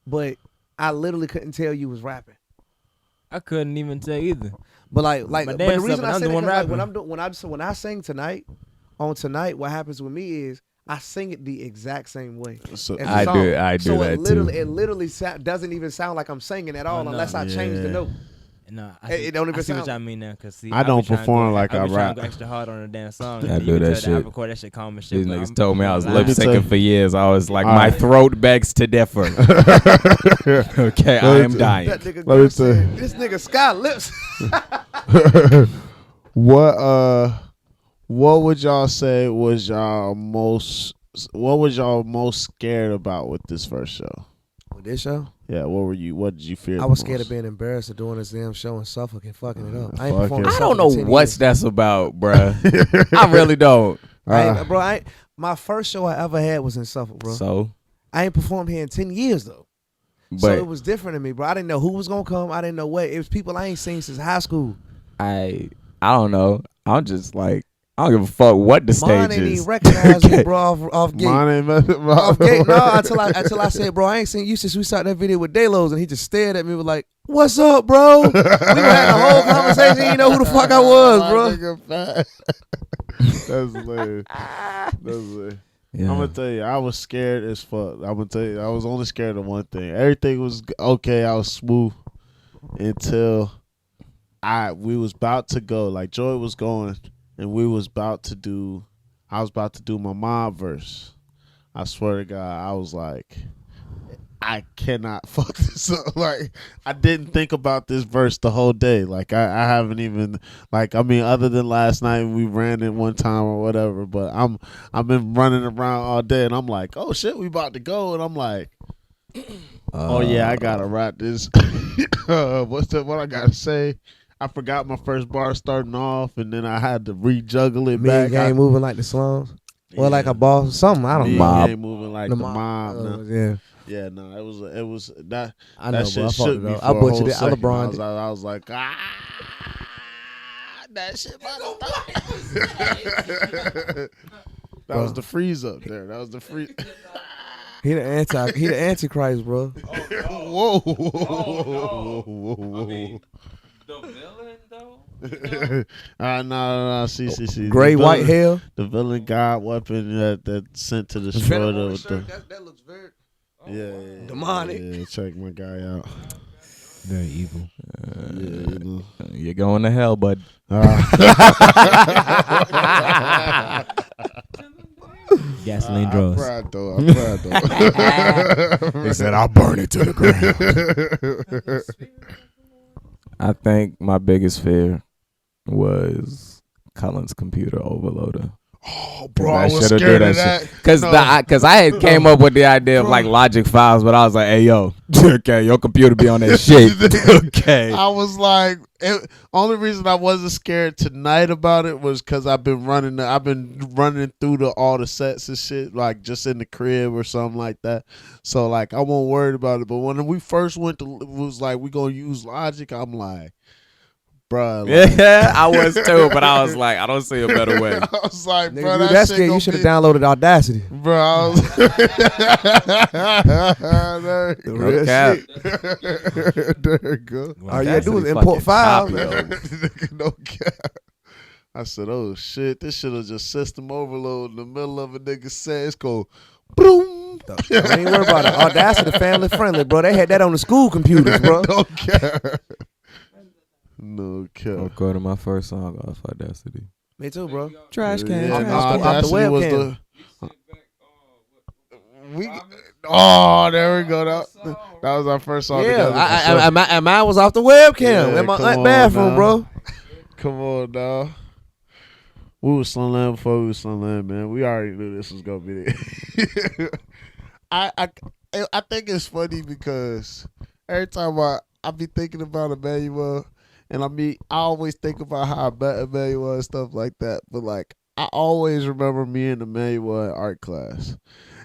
[SPEAKER 5] but I literally couldn't tell you was rapping.
[SPEAKER 7] I couldn't even tell either.
[SPEAKER 5] But like,
[SPEAKER 7] My
[SPEAKER 5] but
[SPEAKER 7] dance
[SPEAKER 5] the reason
[SPEAKER 7] stuff,
[SPEAKER 5] I
[SPEAKER 7] I'm
[SPEAKER 5] say
[SPEAKER 7] the
[SPEAKER 5] that,
[SPEAKER 7] one
[SPEAKER 5] 'cause, like,
[SPEAKER 7] rapping.
[SPEAKER 5] when I sing tonight, what happens with me is I sing it the exact same way.
[SPEAKER 3] So
[SPEAKER 5] as the
[SPEAKER 2] I
[SPEAKER 5] song.
[SPEAKER 2] do
[SPEAKER 5] So
[SPEAKER 2] that too.
[SPEAKER 5] it literally doesn't even sound like I'm singing at all
[SPEAKER 7] no.
[SPEAKER 5] unless I change the
[SPEAKER 3] Yeah.
[SPEAKER 5] note.
[SPEAKER 7] No,
[SPEAKER 5] It don't even
[SPEAKER 7] I see what
[SPEAKER 5] sound-
[SPEAKER 7] y'all mean now. Cause see,
[SPEAKER 3] I don't
[SPEAKER 7] be trying to
[SPEAKER 3] perform
[SPEAKER 7] go-
[SPEAKER 3] like I
[SPEAKER 7] be trying
[SPEAKER 3] rap.
[SPEAKER 7] to go extra hard on the damn song.
[SPEAKER 2] Yeah, I
[SPEAKER 7] You
[SPEAKER 2] do
[SPEAKER 7] can
[SPEAKER 2] that
[SPEAKER 7] tell
[SPEAKER 2] shit.
[SPEAKER 7] I record that shit calm and shit.
[SPEAKER 2] These
[SPEAKER 7] but
[SPEAKER 2] niggas
[SPEAKER 7] I'm
[SPEAKER 2] told me I was
[SPEAKER 7] live.
[SPEAKER 2] lip
[SPEAKER 3] me tell
[SPEAKER 2] syncing
[SPEAKER 3] you.
[SPEAKER 2] for years. I was like,
[SPEAKER 3] All
[SPEAKER 2] my
[SPEAKER 3] right.
[SPEAKER 2] throat begs to differ. Okay, I am dying.
[SPEAKER 5] That nigga
[SPEAKER 3] Let me
[SPEAKER 5] Gert said, this nigga Scott lips.
[SPEAKER 3] What would y'all say was what was y'all most scared about with this first show?
[SPEAKER 5] With this show,
[SPEAKER 3] Yeah, what did you fear?
[SPEAKER 5] I was scared of being embarrassed of doing this damn show in Suffolk and fucking it up. I ain't
[SPEAKER 3] Fuck
[SPEAKER 5] performed
[SPEAKER 3] it.
[SPEAKER 5] in
[SPEAKER 2] I don't
[SPEAKER 5] Suffolk
[SPEAKER 2] know
[SPEAKER 5] in 10
[SPEAKER 2] what
[SPEAKER 5] years.
[SPEAKER 2] that's about, bruh. I really don't.
[SPEAKER 5] My first show I ever had was in Suffolk, bro.
[SPEAKER 2] So,
[SPEAKER 5] I ain't performed here in 10 years though.
[SPEAKER 2] but
[SPEAKER 5] So it was different to me, bro. I didn't know who was gonna come. I didn't know what. It was people I ain't seen since high school.
[SPEAKER 2] I don't know. I'm just like, I don't give a fuck what the
[SPEAKER 5] Mine
[SPEAKER 2] stage
[SPEAKER 5] ain't
[SPEAKER 2] is.
[SPEAKER 5] even recognize me, bro, off gate.
[SPEAKER 3] Mine ain't messing
[SPEAKER 5] Off gate, no, until I said, bro, I ain't seen you since we shot that video with Delos, and he just stared at me with like, "What's up, bro?" We had a whole conversation. You know who the fuck I was, bro.
[SPEAKER 3] That's hilarious. That's hilarious.
[SPEAKER 2] Yeah.
[SPEAKER 3] I'm gonna tell you, I was scared as fuck. I'm gonna tell you, I was only scared of one thing. Everything was okay. I was smooth until we was about to go. Like Joy was going, and we was about to do. I was about to do my mom verse. I swear to God, I was like, I cannot fuck this up. Like, I didn't think about this verse the whole day. Like, I haven't even, like, I mean, other than last night we ran it one time or whatever, but I've been running around all day, and I'm like, oh shit, we about to go, and I'm like, oh yeah, I gotta rap this. What I gotta say? I forgot my first bar starting off, and then I had to rejuggle it
[SPEAKER 5] Me and
[SPEAKER 3] back.
[SPEAKER 5] gang moving like the slums, or like
[SPEAKER 3] Yeah.
[SPEAKER 5] a boss, something. I don't
[SPEAKER 3] Me
[SPEAKER 5] know.
[SPEAKER 3] and Gang moving like the mob.
[SPEAKER 5] Oh,
[SPEAKER 3] no.
[SPEAKER 5] yeah,
[SPEAKER 3] Yeah, no, it was that.
[SPEAKER 5] I know,
[SPEAKER 3] That
[SPEAKER 5] bro.
[SPEAKER 3] shit
[SPEAKER 5] I
[SPEAKER 3] shook
[SPEAKER 5] fucked
[SPEAKER 3] me
[SPEAKER 5] it up.
[SPEAKER 3] for
[SPEAKER 5] I
[SPEAKER 3] a
[SPEAKER 5] butchered
[SPEAKER 3] whole
[SPEAKER 5] it. I
[SPEAKER 3] second.
[SPEAKER 5] LeBroned it.
[SPEAKER 3] I was like, that shit about to That was the freeze up there. That was the freeze.
[SPEAKER 5] He the antichrist, bro.
[SPEAKER 3] Whoa, whoa, whoa.
[SPEAKER 2] The villain though.
[SPEAKER 3] No. See.
[SPEAKER 5] Gray
[SPEAKER 3] The
[SPEAKER 5] white
[SPEAKER 3] villain-
[SPEAKER 5] hair.
[SPEAKER 3] The villain god weapon that sent to destroy the.
[SPEAKER 5] That looks very
[SPEAKER 3] Yeah.
[SPEAKER 5] demonic.
[SPEAKER 3] Yeah, check my guy out.
[SPEAKER 7] Very evil.
[SPEAKER 3] Yeah,
[SPEAKER 2] You're going to hell, bud.
[SPEAKER 7] Gasoline
[SPEAKER 3] I'm
[SPEAKER 7] drugs.
[SPEAKER 3] proud though.
[SPEAKER 2] He said, "I'll burn it to the ground." I think my biggest fear was Cullen's computer overloader.
[SPEAKER 3] Oh,
[SPEAKER 2] Bro,
[SPEAKER 3] bro, I was
[SPEAKER 2] should've
[SPEAKER 3] scared
[SPEAKER 2] do
[SPEAKER 3] of
[SPEAKER 2] that
[SPEAKER 3] that.
[SPEAKER 2] Cause
[SPEAKER 3] No.
[SPEAKER 2] cause I had came up with the idea of like logic files, but I was like, "Hey, yo, okay, your computer be on that shit." Okay.
[SPEAKER 3] I was like, only reason I wasn't scared tonight about it was because I've been running through all the sets and shit, like just in the crib or something like that. So like, I won't worry about it. But when we first went to, it was like we gonna use Logic. I'm like, bruh. Like,
[SPEAKER 2] Yeah, I was too, but I was like, I don't see a better way.
[SPEAKER 3] I was like,
[SPEAKER 5] Nigga,
[SPEAKER 3] bro,
[SPEAKER 5] you
[SPEAKER 3] that
[SPEAKER 5] that
[SPEAKER 3] shit
[SPEAKER 5] scared,
[SPEAKER 3] gonna
[SPEAKER 5] you should have
[SPEAKER 3] be-
[SPEAKER 5] downloaded Audacity.
[SPEAKER 3] Bro, I was there,
[SPEAKER 5] The
[SPEAKER 2] No
[SPEAKER 5] real
[SPEAKER 2] cap.
[SPEAKER 5] shit.
[SPEAKER 3] there you go.
[SPEAKER 5] All you gotta do is
[SPEAKER 2] Audacity
[SPEAKER 5] import
[SPEAKER 2] fucking
[SPEAKER 5] files.
[SPEAKER 2] choppy, yo.
[SPEAKER 3] Nigga, no cap. I said, oh shit, this shit is just system overload in the middle of a nigga set. It's called boom.
[SPEAKER 5] Don't ain't worry about it. Audacity family friendly, bro. They had that on the school computers, bro.
[SPEAKER 3] No cap. No cap.
[SPEAKER 2] Recording my first song off Audacity.
[SPEAKER 5] Me too, bro.
[SPEAKER 2] Trash can.
[SPEAKER 3] Yeah,
[SPEAKER 5] Off
[SPEAKER 3] nah,
[SPEAKER 5] the- off the
[SPEAKER 3] Audacity was
[SPEAKER 5] webcam.
[SPEAKER 3] we. Oh, there we go. That was our first song
[SPEAKER 5] Yeah,
[SPEAKER 3] together. for sure.
[SPEAKER 5] and mine was off the webcam
[SPEAKER 3] Yeah,
[SPEAKER 5] in my
[SPEAKER 3] come on
[SPEAKER 5] bathroom,
[SPEAKER 3] now.
[SPEAKER 5] bro.
[SPEAKER 3] Come on, dog. We was SlumLand before we was SlumLand, man. We already knew this was gonna be it. I think it's funny because every time I be thinking about Emmanuel, and I always think about how I met Emmanuel and stuff like that. But like, I always remember me and Emmanuel in art class,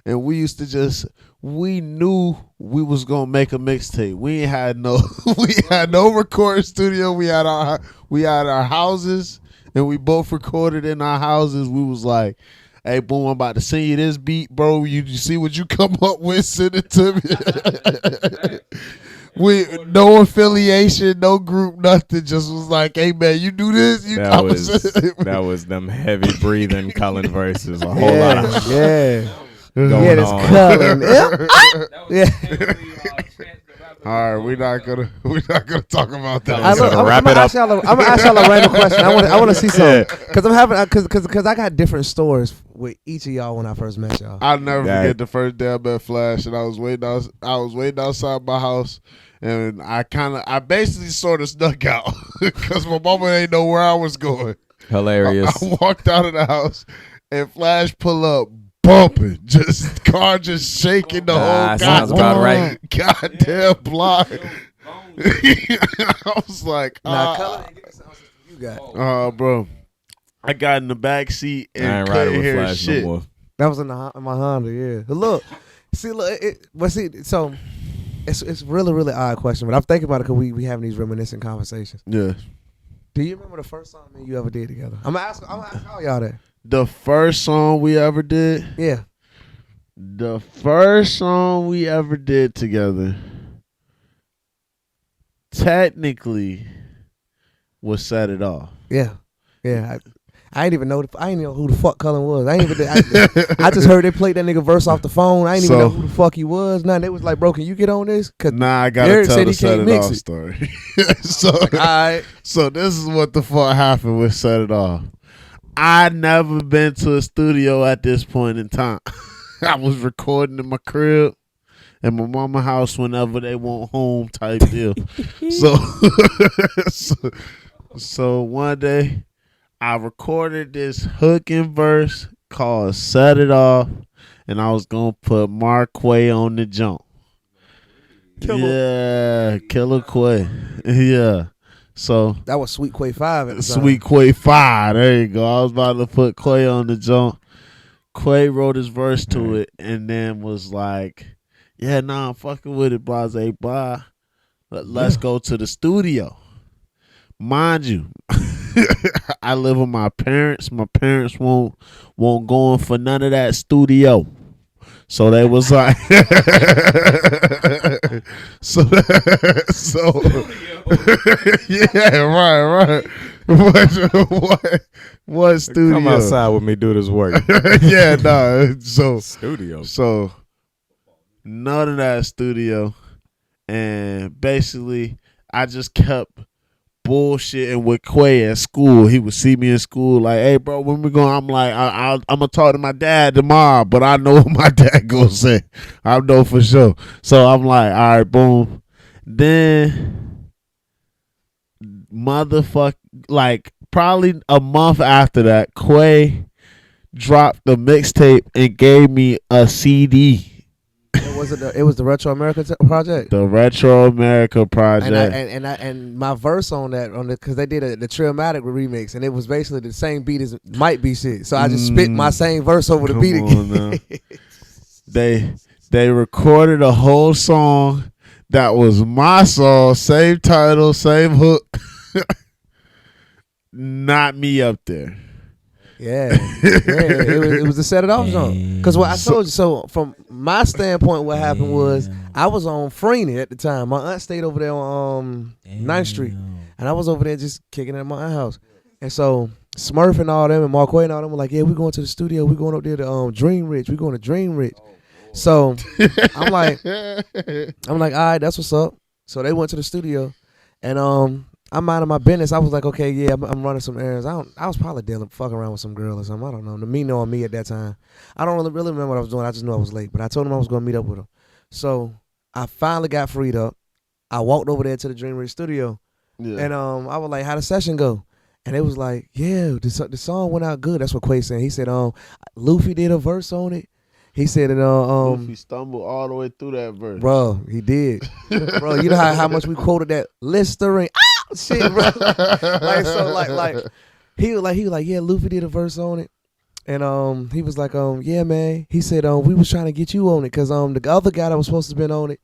[SPEAKER 3] and we used to we knew we was gonna make a mixtape. We ain't had no we had no recording studio. We had our houses, and we both recorded in our houses. We was like, hey, boom, I'm about to send you this beat, bro. You see what you come up with, send it to me. We no affiliation, no group, nothing. Just was like, hey man, you do this.
[SPEAKER 2] That was them heavy breathing Cullen verses. A whole lot of
[SPEAKER 5] yeah.
[SPEAKER 2] going
[SPEAKER 5] Yeah, this
[SPEAKER 2] on.
[SPEAKER 5] color. Yeah.
[SPEAKER 3] All right, we're not gonna talk about that.
[SPEAKER 2] I look-
[SPEAKER 5] I'm
[SPEAKER 2] wrap
[SPEAKER 5] gonna
[SPEAKER 2] it up.
[SPEAKER 5] ask y'all a random question. I want to see something because I'm having because I got different stories with each of y'all when I first met y'all.
[SPEAKER 3] I'll never
[SPEAKER 2] That-
[SPEAKER 3] forget the first day I met Flash, and I was waiting outside my house, and I basically sort of snuck out because my mama didn't know where I was going.
[SPEAKER 2] Hilarious.
[SPEAKER 3] I walked out of the house, and Flash pull up, bumping, car just shaking the whole
[SPEAKER 2] sounds about right.
[SPEAKER 3] goddamn block. I was like,
[SPEAKER 5] Nah, color ain't get the sound system you got.
[SPEAKER 3] bro, I got in the back seat
[SPEAKER 2] I
[SPEAKER 3] and
[SPEAKER 2] ain't riding
[SPEAKER 3] couldn't
[SPEAKER 2] with
[SPEAKER 3] hear
[SPEAKER 2] Flash
[SPEAKER 3] shit.
[SPEAKER 2] no more.
[SPEAKER 5] That was in my Honda. Yeah. Look, so it's really really odd question, but I'm thinking about it because we having these reminiscent conversations.
[SPEAKER 3] Yeah.
[SPEAKER 5] Do you remember the first song you ever did together? I'm gonna ask all y'all that.
[SPEAKER 3] The first song we ever did.
[SPEAKER 5] Yeah.
[SPEAKER 3] The first song we ever did together, technically, was "Set It Off."
[SPEAKER 5] Yeah. Yeah. I ain't even know. I ain't know who the fuck Cullen was. I ain't even. I just heard they played that nigga verse off the phone. I ain't even
[SPEAKER 3] So-
[SPEAKER 5] know who the fuck he was. Nah, they was like, bro, can you get on this? Cause
[SPEAKER 3] Nah, I gotta
[SPEAKER 5] Eric
[SPEAKER 3] tell
[SPEAKER 5] said
[SPEAKER 3] the
[SPEAKER 5] he
[SPEAKER 3] "Set
[SPEAKER 5] can't
[SPEAKER 3] It
[SPEAKER 5] mix
[SPEAKER 3] Off"
[SPEAKER 5] it.
[SPEAKER 3] story. So,
[SPEAKER 5] alright.
[SPEAKER 3] so this is what the fuck happened with "Set It Off." I never been to a studio at this point in time. I was recording in my crib at my mama house whenever they want home type deal. So one day I recorded this hook and verse called "Set It Off," and I was gonna put Marquay on the jump. Killer Quay. Yeah. So
[SPEAKER 5] That was Sweet Quay 5 at the time.
[SPEAKER 3] Sweet Quay 5. There you go. I was about to put Quay on the jump. Quay wrote his verse to it and then was like, yeah, nah, I'm fucking with it, blase, blah. Let's go to the studio. Mind you, I live with my parents. My parents won't go in for none of that studio. So they was like, so yeah, right. What studio?
[SPEAKER 2] Come outside with me, do this work.
[SPEAKER 3] Yeah, nah.
[SPEAKER 2] Studio.
[SPEAKER 3] So none of that studio, and basically I just kept bullshitting with Quay at school. He would see me in school like, hey bro, when we going? I'm like, I'm gonna talk to my dad tomorrow, but I know what my dad gonna say. I know for sure. So I'm like, all right, boom. Then motherfuck, like probably a month after that, Quay dropped the mixtape and gave me a CD.
[SPEAKER 5] It was the Retro America project.
[SPEAKER 3] The Retro America project.
[SPEAKER 5] And my verse on that because they did the Trillmatic remix and it was basically the same beat as Might Be shit. So I just spit my same verse over the
[SPEAKER 3] Come
[SPEAKER 5] beat
[SPEAKER 3] on
[SPEAKER 5] again.
[SPEAKER 3] They recorded a whole song that was my song, same title, same hook. not me up there.
[SPEAKER 5] Yeah, it was to set it off zone. Because what I told you, so from my standpoint, what happened was I was on Freeney at the time. My aunt stayed over there on 9th Street, and I was over there just kicking it at my aunt's house. And so Smurf and all them and Marquay and all them were like, yeah, we're going to the studio. We're going up there to Dream Ridge. We're going to Dream Ridge. So I'm like, all right, that's what's up. So they went to the studio, and I'm minding my business. I was like, okay, yeah, I'm running some errands. I was probably fucking around with some girl or something. I don't know. Me knowing me at that time, I don't really remember what I was doing. I just knew I was late. But I told him I was going to meet up with him. So I finally got freed up. I walked over there to the Dream Ridge studio, and I was like, "How the session go?" And it was like, "Yeah, the song went out good." That's what Quay said. He said, Luffy did a verse on it. He said,
[SPEAKER 3] Luffy stumbled all the way through that verse.
[SPEAKER 5] Bro, he did. Bro, you know how much we quoted that Listerine. Shit, bro. He was like, yeah, Luffy did a verse on it. And he was like, yeah, man. He said, we was trying to get you on it because the other guy that was supposed to have been on it,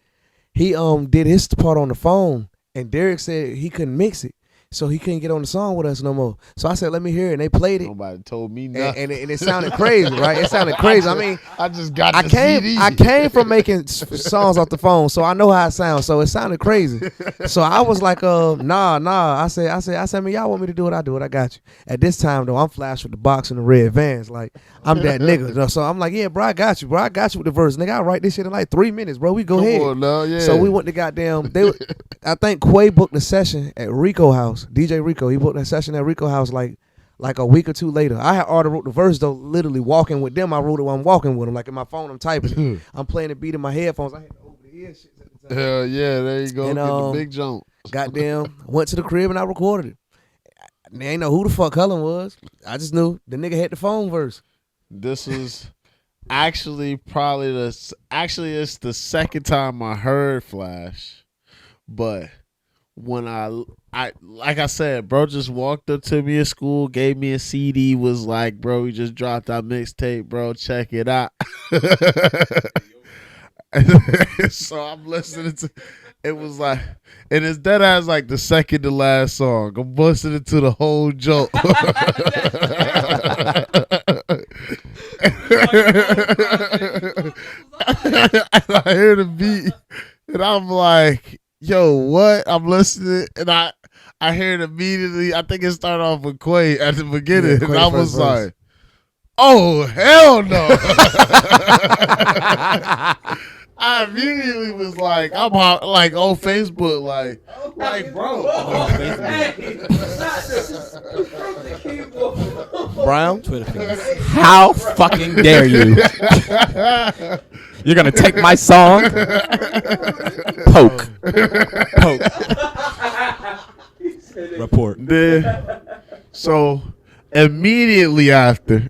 [SPEAKER 5] he did his part on the phone, and Derek said he couldn't mix it. So he couldn't get on the song with us no more. So I said, let me hear it. And they played it.
[SPEAKER 3] Nobody told me nothing.
[SPEAKER 5] And it sounded crazy, right? It sounded crazy. I mean,
[SPEAKER 3] I just got the CD.
[SPEAKER 5] I came from making songs off the phone, so I know how it sounds. So it sounded crazy. So I was like, nah. I said, man, y'all want me to do it? I do it. I got you. At this time, though, I'm flashed with the box and the red Vans. Like, I'm that nigga. You know? So I'm like, yeah, bro, I got you, bro. I got you with the verse. Nigga, I'll write this shit in like 3 minutes, bro. We go ahead.
[SPEAKER 3] On now, yeah.
[SPEAKER 5] So we went to goddamn, I think Quay booked the session at Rico House, DJ Rico. He booked that session at Rico House like a week or two later. I had already wrote the verse though, literally walking with them. I wrote it while I'm walking with them. Like in my phone, I'm typing it. I'm playing the beat in my headphones. I had to open the ear shit at the time.
[SPEAKER 3] Hell yeah, there you go.
[SPEAKER 5] And,
[SPEAKER 3] Get the big jump.
[SPEAKER 5] Goddamn, went to the crib and I recorded it. They ain't know who the fuck Cullen was. I just knew the nigga had the phone verse.
[SPEAKER 3] This is actually probably it's the second time I heard Flash, but when I like I said, bro just walked up to me at school, gave me a CD, was like, bro, we just dropped our mixtape, bro, check it out. So I'm listening to it, was like, and it's dead ass like the second to last song. I'm busting into the whole joke. And I hear the beat and I'm like, yo, what? I'm listening and I hear it immediately. I think it started off with Quay at the beginning, and I was like, oh, hell no. I immediately was like, I'm like on Facebook, like bro.
[SPEAKER 5] Brown?
[SPEAKER 4] Twitter fingers. How fucking dare you? You're gonna take my song? Poke. Report.
[SPEAKER 3] So immediately after,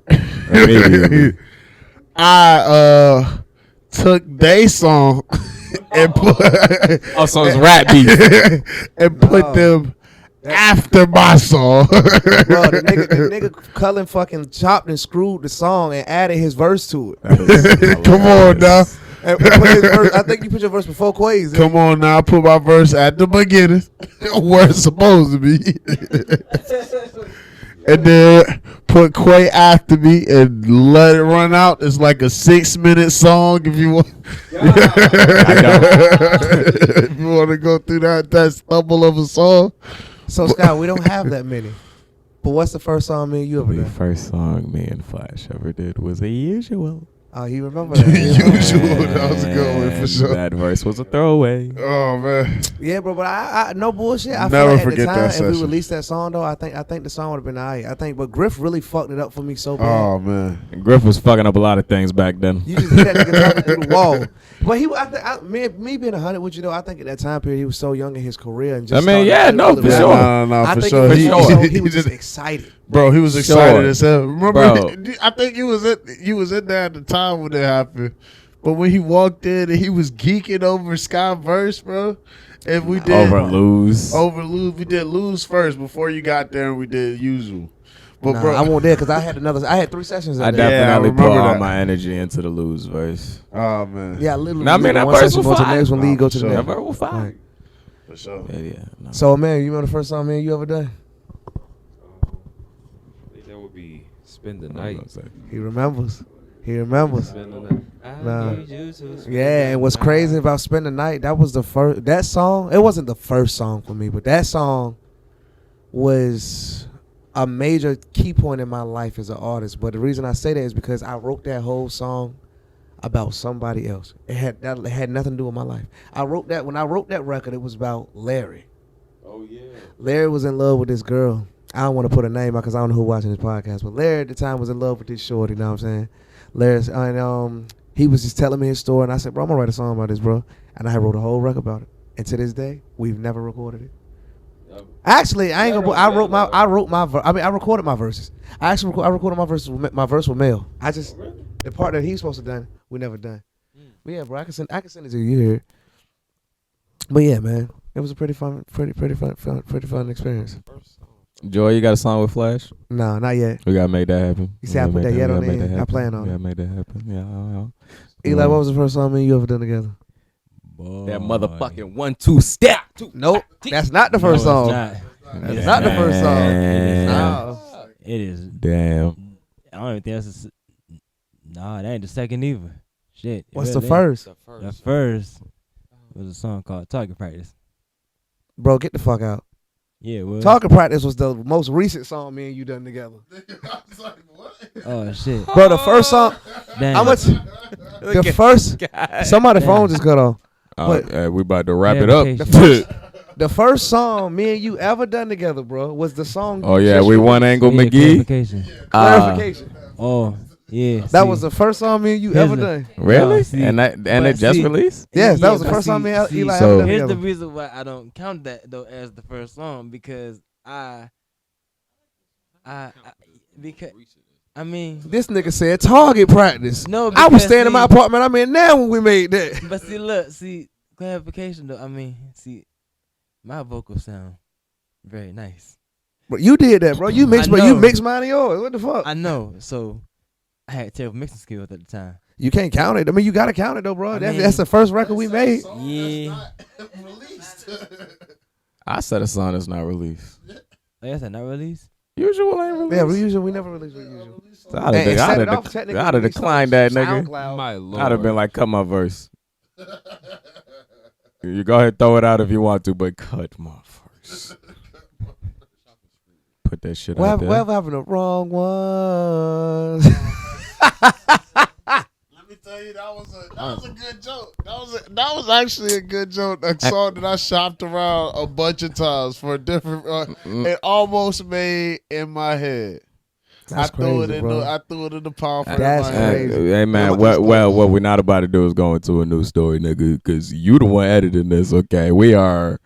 [SPEAKER 3] I took they song and put
[SPEAKER 4] Also, it's rap beef.
[SPEAKER 3] and put them after my song.
[SPEAKER 5] Bro, the nigga Cullen fucking chopped and screwed the song and added his verse to it.
[SPEAKER 3] Come on now.
[SPEAKER 5] And put his verse, I think you put your verse before Quay's.
[SPEAKER 3] Come on now, put my verse at the beginning where it's supposed to be. And then put Quay after me and let it run out. It's like a 6-minute song if you want. If you want to go through that stumble of a song.
[SPEAKER 5] So Scott, we don't have that many. But what's the first song me and you ever
[SPEAKER 2] The
[SPEAKER 5] did?
[SPEAKER 2] first song me and Flash ever did was The Usual.
[SPEAKER 5] Oh, you remember that?
[SPEAKER 3] Usual, that was a good one for sure.
[SPEAKER 2] That verse was a throwaway.
[SPEAKER 3] Oh man,
[SPEAKER 5] Yeah, bro, but I no bullshit. I
[SPEAKER 3] Never
[SPEAKER 5] feel like
[SPEAKER 3] forget
[SPEAKER 5] at the time,
[SPEAKER 3] that
[SPEAKER 5] if
[SPEAKER 3] session.
[SPEAKER 5] we released that song though, I think the song would have been alright. I think, but Griff really fucked it up for me so bad.
[SPEAKER 3] oh man.
[SPEAKER 2] Griff was fucking up a lot of things back then.
[SPEAKER 5] You just hear that nigga talking through the wall. But me being 100 with you though, I think at that time period he was so young in his career and just.
[SPEAKER 2] I mean,
[SPEAKER 5] started
[SPEAKER 2] yeah,
[SPEAKER 5] really,
[SPEAKER 2] no,
[SPEAKER 5] really
[SPEAKER 2] for
[SPEAKER 5] rapping.
[SPEAKER 2] sure.
[SPEAKER 3] No,
[SPEAKER 5] I
[SPEAKER 3] for
[SPEAKER 5] think
[SPEAKER 3] sure.
[SPEAKER 5] he
[SPEAKER 2] He
[SPEAKER 5] was
[SPEAKER 3] just
[SPEAKER 5] just excited.
[SPEAKER 3] Bro, he was excited
[SPEAKER 2] Sure.
[SPEAKER 3] as hell. Remember,
[SPEAKER 2] Bro.
[SPEAKER 3] I think you was in there at the time when it happened. But when he walked in and he was geeking over Sky Verse, bro, and we did
[SPEAKER 2] Over Lose.
[SPEAKER 3] we did Lose first before you got there, and we did Usual. But
[SPEAKER 5] Nah,
[SPEAKER 3] bro,
[SPEAKER 5] I won't there because I had 3 sessions.
[SPEAKER 2] I
[SPEAKER 5] That day.
[SPEAKER 2] definitely put
[SPEAKER 3] remember
[SPEAKER 2] all
[SPEAKER 3] that.
[SPEAKER 2] my energy into the Lose verse.
[SPEAKER 3] oh man,
[SPEAKER 5] Yeah, I literally.
[SPEAKER 2] Nah, I mean,
[SPEAKER 5] leave
[SPEAKER 2] that
[SPEAKER 5] one
[SPEAKER 2] verse
[SPEAKER 5] session,
[SPEAKER 2] was
[SPEAKER 5] go to the
[SPEAKER 2] fine.
[SPEAKER 5] next one, leave, go to the
[SPEAKER 3] Sure.
[SPEAKER 2] That
[SPEAKER 5] next.
[SPEAKER 2] verse was fine.
[SPEAKER 5] Right.
[SPEAKER 3] for sure.
[SPEAKER 2] Yeah. No.
[SPEAKER 5] So man, you remember the first song me and you ever done?
[SPEAKER 4] Spend the
[SPEAKER 2] I'm
[SPEAKER 4] night.
[SPEAKER 2] gonna say.
[SPEAKER 5] He remembers. He remembers.
[SPEAKER 4] Spend the night. I
[SPEAKER 5] Nah.
[SPEAKER 4] need you to spend
[SPEAKER 5] Yeah, and what's
[SPEAKER 4] the
[SPEAKER 5] crazy
[SPEAKER 4] night.
[SPEAKER 5] about Spend the Night, that was the first, that song, it wasn't the first song for me, but that song was a major key point in my life as an artist. But the reason I say that is because I wrote that whole song about somebody else. It had nothing to do with my life. When I wrote that record, it was about Larry.
[SPEAKER 4] Oh yeah.
[SPEAKER 5] Larry was in love with this girl. I don't want to put a name out because I don't know who watching this podcast, but Larry at the time was in love with this shorty, you know what I'm saying? Larry, and he was just telling me his story, and I said, bro, I'm going to write a song about this, bro. And I wrote a whole record about it. And to this day, we've never recorded it. Actually, I recorded my verses. I recorded my verse with Mel. The part that he's supposed to done, we never done. But yeah, bro, I can send it to you. You hear it. But yeah, man, it was a pretty fun experience.
[SPEAKER 2] Joy, you got a song with Flash?
[SPEAKER 5] No, not yet.
[SPEAKER 2] We gotta make that happen.
[SPEAKER 5] You see, I put that yet on there. I plan on
[SPEAKER 2] We
[SPEAKER 5] it.
[SPEAKER 2] gotta make that happen. Yeah.
[SPEAKER 5] Eli, what was the first song me and you ever done together?
[SPEAKER 2] That motherfucking 1-2 step.
[SPEAKER 5] Nope, that's not the first song. That's not the first song.
[SPEAKER 2] Damn.
[SPEAKER 5] No.
[SPEAKER 7] It is.
[SPEAKER 2] Damn.
[SPEAKER 7] I don't even think that's nah, that ain't the second either. Shit.
[SPEAKER 5] What's
[SPEAKER 7] It
[SPEAKER 5] the
[SPEAKER 7] really
[SPEAKER 5] first?
[SPEAKER 7] ain't. The first was a song called Target Practice.
[SPEAKER 5] Bro, get the fuck out.
[SPEAKER 7] Yeah, well.
[SPEAKER 5] Talking Practice was the most recent song me and you done together.
[SPEAKER 7] Oh shit.
[SPEAKER 5] Bro, the first song,
[SPEAKER 7] Damn.
[SPEAKER 5] how much? The first, somebody's phone just cut off. What?
[SPEAKER 2] We about to wrap it up.
[SPEAKER 5] The first song me and you ever done together, bro, was the song.
[SPEAKER 2] Oh yeah,
[SPEAKER 5] Just
[SPEAKER 2] we
[SPEAKER 5] Released.
[SPEAKER 2] one angle
[SPEAKER 7] Yeah,
[SPEAKER 2] McGee.
[SPEAKER 7] clarification.
[SPEAKER 5] Clarification.
[SPEAKER 7] Oh yeah.
[SPEAKER 5] That
[SPEAKER 7] see.
[SPEAKER 5] was the first song me and you
[SPEAKER 7] Here's
[SPEAKER 5] ever
[SPEAKER 7] the-
[SPEAKER 5] done.
[SPEAKER 2] Really?
[SPEAKER 7] No, see,
[SPEAKER 2] and it
[SPEAKER 7] but
[SPEAKER 2] just
[SPEAKER 7] see-
[SPEAKER 2] released?
[SPEAKER 5] Yes, that was the
[SPEAKER 7] but
[SPEAKER 5] first song me and
[SPEAKER 7] see,
[SPEAKER 5] Eli
[SPEAKER 2] so-
[SPEAKER 5] ever done
[SPEAKER 7] Here's the
[SPEAKER 5] together.
[SPEAKER 7] reason why I don't count that though as the first song because I mean
[SPEAKER 5] This nigga said Target Practice.
[SPEAKER 7] no.
[SPEAKER 5] I was
[SPEAKER 7] because,
[SPEAKER 5] staying in my
[SPEAKER 7] see,
[SPEAKER 5] apartment I'm in now when we made that.
[SPEAKER 7] But see, clarification though. I mean, see, my vocals sound very nice.
[SPEAKER 5] But you did that, bro. You mixed,
[SPEAKER 7] I
[SPEAKER 5] but you
[SPEAKER 7] know.
[SPEAKER 5] mixed mine and yours. What the fuck?
[SPEAKER 7] I know, so I had terrible mixing skills at the time.
[SPEAKER 5] You can't count it. I mean, you gotta count it though, bro.
[SPEAKER 7] I
[SPEAKER 5] That's,
[SPEAKER 7] mean-
[SPEAKER 5] that's the first record we made.
[SPEAKER 7] Yeah,
[SPEAKER 2] I said a song that's not released.
[SPEAKER 7] I guess I not released.
[SPEAKER 2] Usual ain't released.
[SPEAKER 5] Yeah, we never released Usual.
[SPEAKER 2] I'd
[SPEAKER 5] And it started
[SPEAKER 2] have
[SPEAKER 5] off technically
[SPEAKER 2] I'd have
[SPEAKER 5] released
[SPEAKER 2] declined
[SPEAKER 5] on
[SPEAKER 2] that nigga.
[SPEAKER 5] SoundCloud.
[SPEAKER 4] My lord.
[SPEAKER 2] I'd have been like, cut my verse. You go ahead, throw it out if you want to, but cut my verse. Put that shit out there.
[SPEAKER 5] Whatever happened to wrong ones?
[SPEAKER 3] Let me tell you, that was a good joke. That was actually a good joke. A song that I shopped around a bunch of times for a different. It almost made in my head.
[SPEAKER 5] That's
[SPEAKER 3] I threw
[SPEAKER 5] crazy, bro.
[SPEAKER 3] I threw it in the power for
[SPEAKER 5] That's
[SPEAKER 3] my head.
[SPEAKER 5] crazy.
[SPEAKER 2] Hey man, what we're not about to do is go into a new story, nigga, because you the one editing this. Okay, we are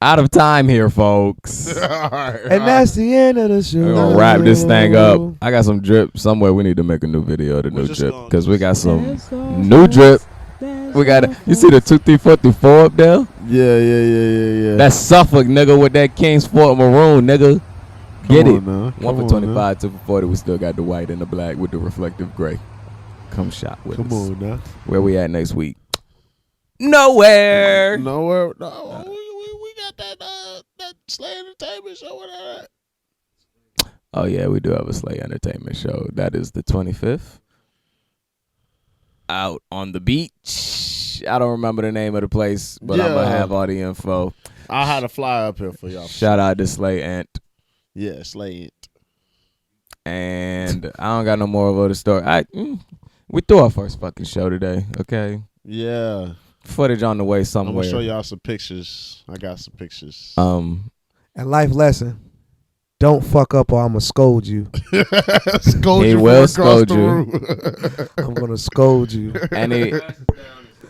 [SPEAKER 2] out of time here, folks.
[SPEAKER 5] And that's the end of the show.
[SPEAKER 2] We're gonna wrap this thing up. I got some drip somewhere. We need to make a new video of the
[SPEAKER 3] We're
[SPEAKER 2] new
[SPEAKER 3] just
[SPEAKER 2] drip
[SPEAKER 3] gonna
[SPEAKER 2] because we got
[SPEAKER 3] just-
[SPEAKER 2] some new drip. We got you see the 2, 3, 4 through 4 up there?
[SPEAKER 3] Yeah.
[SPEAKER 2] That's Suffolk, nigga, with that King's Fort maroon, nigga. Get it.
[SPEAKER 3] Now.
[SPEAKER 2] 1 for 25, 2 for 40. We still got the white and the black with the reflective gray. Come shop with
[SPEAKER 3] Come
[SPEAKER 2] us.
[SPEAKER 3] on now.
[SPEAKER 2] Where we at next week? Nowhere.
[SPEAKER 3] Nowhere. No, we got that Slay Entertainment show with that.
[SPEAKER 2] Oh yeah, we do have a Slay Entertainment show. That is the 25th. Out on the beach. I don't remember the name of the place, but I'm gonna
[SPEAKER 3] Yeah.
[SPEAKER 2] have all the info.
[SPEAKER 3] I had a fly up here for y'all.
[SPEAKER 2] Shout out to Slay Ant.
[SPEAKER 3] Yeah, Slay It.
[SPEAKER 2] And I don't got no more of the story. We threw our first fucking show today. Okay,
[SPEAKER 3] Yeah.
[SPEAKER 2] footage on the way
[SPEAKER 3] I'm
[SPEAKER 2] somewhere.
[SPEAKER 3] gonna show y'all some pictures. I got some pictures.
[SPEAKER 5] And life lesson: don't fuck up, or I'm gonna scold you.
[SPEAKER 3] Scold
[SPEAKER 2] He
[SPEAKER 3] you from
[SPEAKER 2] will
[SPEAKER 3] across
[SPEAKER 2] scold
[SPEAKER 3] the
[SPEAKER 2] you.
[SPEAKER 3] room.
[SPEAKER 5] I'm gonna scold you.
[SPEAKER 2] Any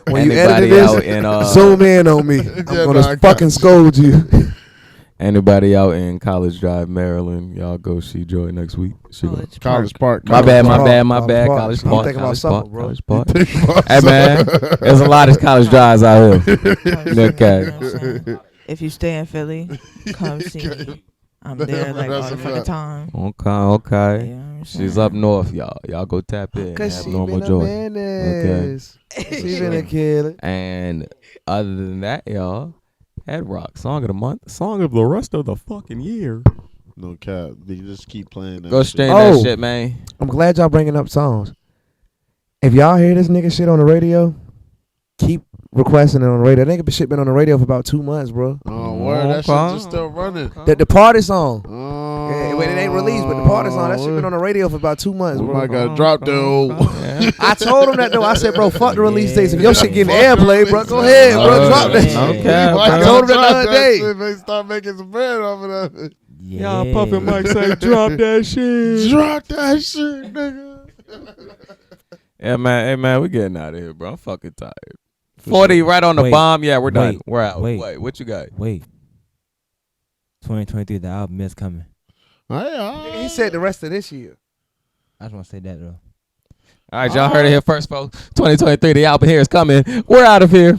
[SPEAKER 5] When you
[SPEAKER 2] anybody
[SPEAKER 5] edit
[SPEAKER 2] out
[SPEAKER 5] this,
[SPEAKER 2] in
[SPEAKER 5] zoom in on me. I'm
[SPEAKER 3] Yeah,
[SPEAKER 5] gonna
[SPEAKER 3] no, I got
[SPEAKER 5] fucking
[SPEAKER 3] you.
[SPEAKER 5] scold you.
[SPEAKER 2] anybody out in College Drive, Maryland, y'all go see Joy next week. She go.
[SPEAKER 3] College Park.
[SPEAKER 2] My bad,
[SPEAKER 5] Park.
[SPEAKER 2] College
[SPEAKER 5] I'm
[SPEAKER 2] Park.
[SPEAKER 5] thinking about
[SPEAKER 2] College
[SPEAKER 5] Suffolk,
[SPEAKER 2] Park.
[SPEAKER 5] bro.
[SPEAKER 2] College Park. Hey man, there's a lot of college drives out here. Okay.
[SPEAKER 6] If you stay in Philly, come see me. I'm there like all
[SPEAKER 3] That's
[SPEAKER 6] the
[SPEAKER 3] a
[SPEAKER 6] fucking
[SPEAKER 3] fact.
[SPEAKER 6] time.
[SPEAKER 2] Okay.
[SPEAKER 6] You know what I'm
[SPEAKER 2] She's
[SPEAKER 6] saying?
[SPEAKER 2] up north, y'all. Y'all go tap in and
[SPEAKER 5] Cause
[SPEAKER 2] have
[SPEAKER 5] she
[SPEAKER 2] normal
[SPEAKER 5] been a
[SPEAKER 2] joy.
[SPEAKER 5] menace. She been a killer.
[SPEAKER 2] And other than that, y'all, HeadRock, song of the month, song of the rest of the fucking year.
[SPEAKER 3] No cap. They just keep playing that
[SPEAKER 2] Go
[SPEAKER 3] shit.
[SPEAKER 2] stream
[SPEAKER 5] Oh.
[SPEAKER 2] that shit, man.
[SPEAKER 5] I'm glad y'all bringing up songs. If y'all hear this nigga shit on the radio, keep requesting it on the radio. That nigga shit been on the radio for about 2 months, bro.
[SPEAKER 3] Oh, word. That shit just still running.
[SPEAKER 5] The party song.
[SPEAKER 3] Oh,
[SPEAKER 5] Yeah, it ain't released, but the party song, that shit been on the radio for about 2 months,
[SPEAKER 3] We
[SPEAKER 5] bro.
[SPEAKER 3] might got dropped though.
[SPEAKER 2] Yeah.
[SPEAKER 5] I told him that though. I said, bro, fuck the release
[SPEAKER 7] Yeah.
[SPEAKER 5] dates. If your shit getting
[SPEAKER 3] Fuck the
[SPEAKER 5] airplay, bro,
[SPEAKER 3] release
[SPEAKER 5] go
[SPEAKER 3] dates.
[SPEAKER 5] ahead, bro.
[SPEAKER 2] Oh,
[SPEAKER 5] Drop that
[SPEAKER 7] yeah.
[SPEAKER 5] shit.
[SPEAKER 2] Okay,
[SPEAKER 5] I told him that the other day.
[SPEAKER 3] Shit, they start making some bread off of that.
[SPEAKER 7] Yeah.
[SPEAKER 2] Y'all Puffin' Mike say drop that shit.
[SPEAKER 3] Drop that shit, nigga.
[SPEAKER 2] Yeah, man. Hey, man, we getting out of here, bro. I'm fucking tired. 40 right on the
[SPEAKER 7] Wait,
[SPEAKER 2] bomb. Yeah, we're done.
[SPEAKER 7] wait,
[SPEAKER 2] We're out.
[SPEAKER 7] wait.
[SPEAKER 2] Wait, what you got?
[SPEAKER 7] Wait. 2023, the album is coming.
[SPEAKER 3] Hey,
[SPEAKER 5] He said the rest of this year.
[SPEAKER 7] I just want to say that though.
[SPEAKER 2] All right, y'all heard it here first, folks. 2023, the album here is coming. We're out of here.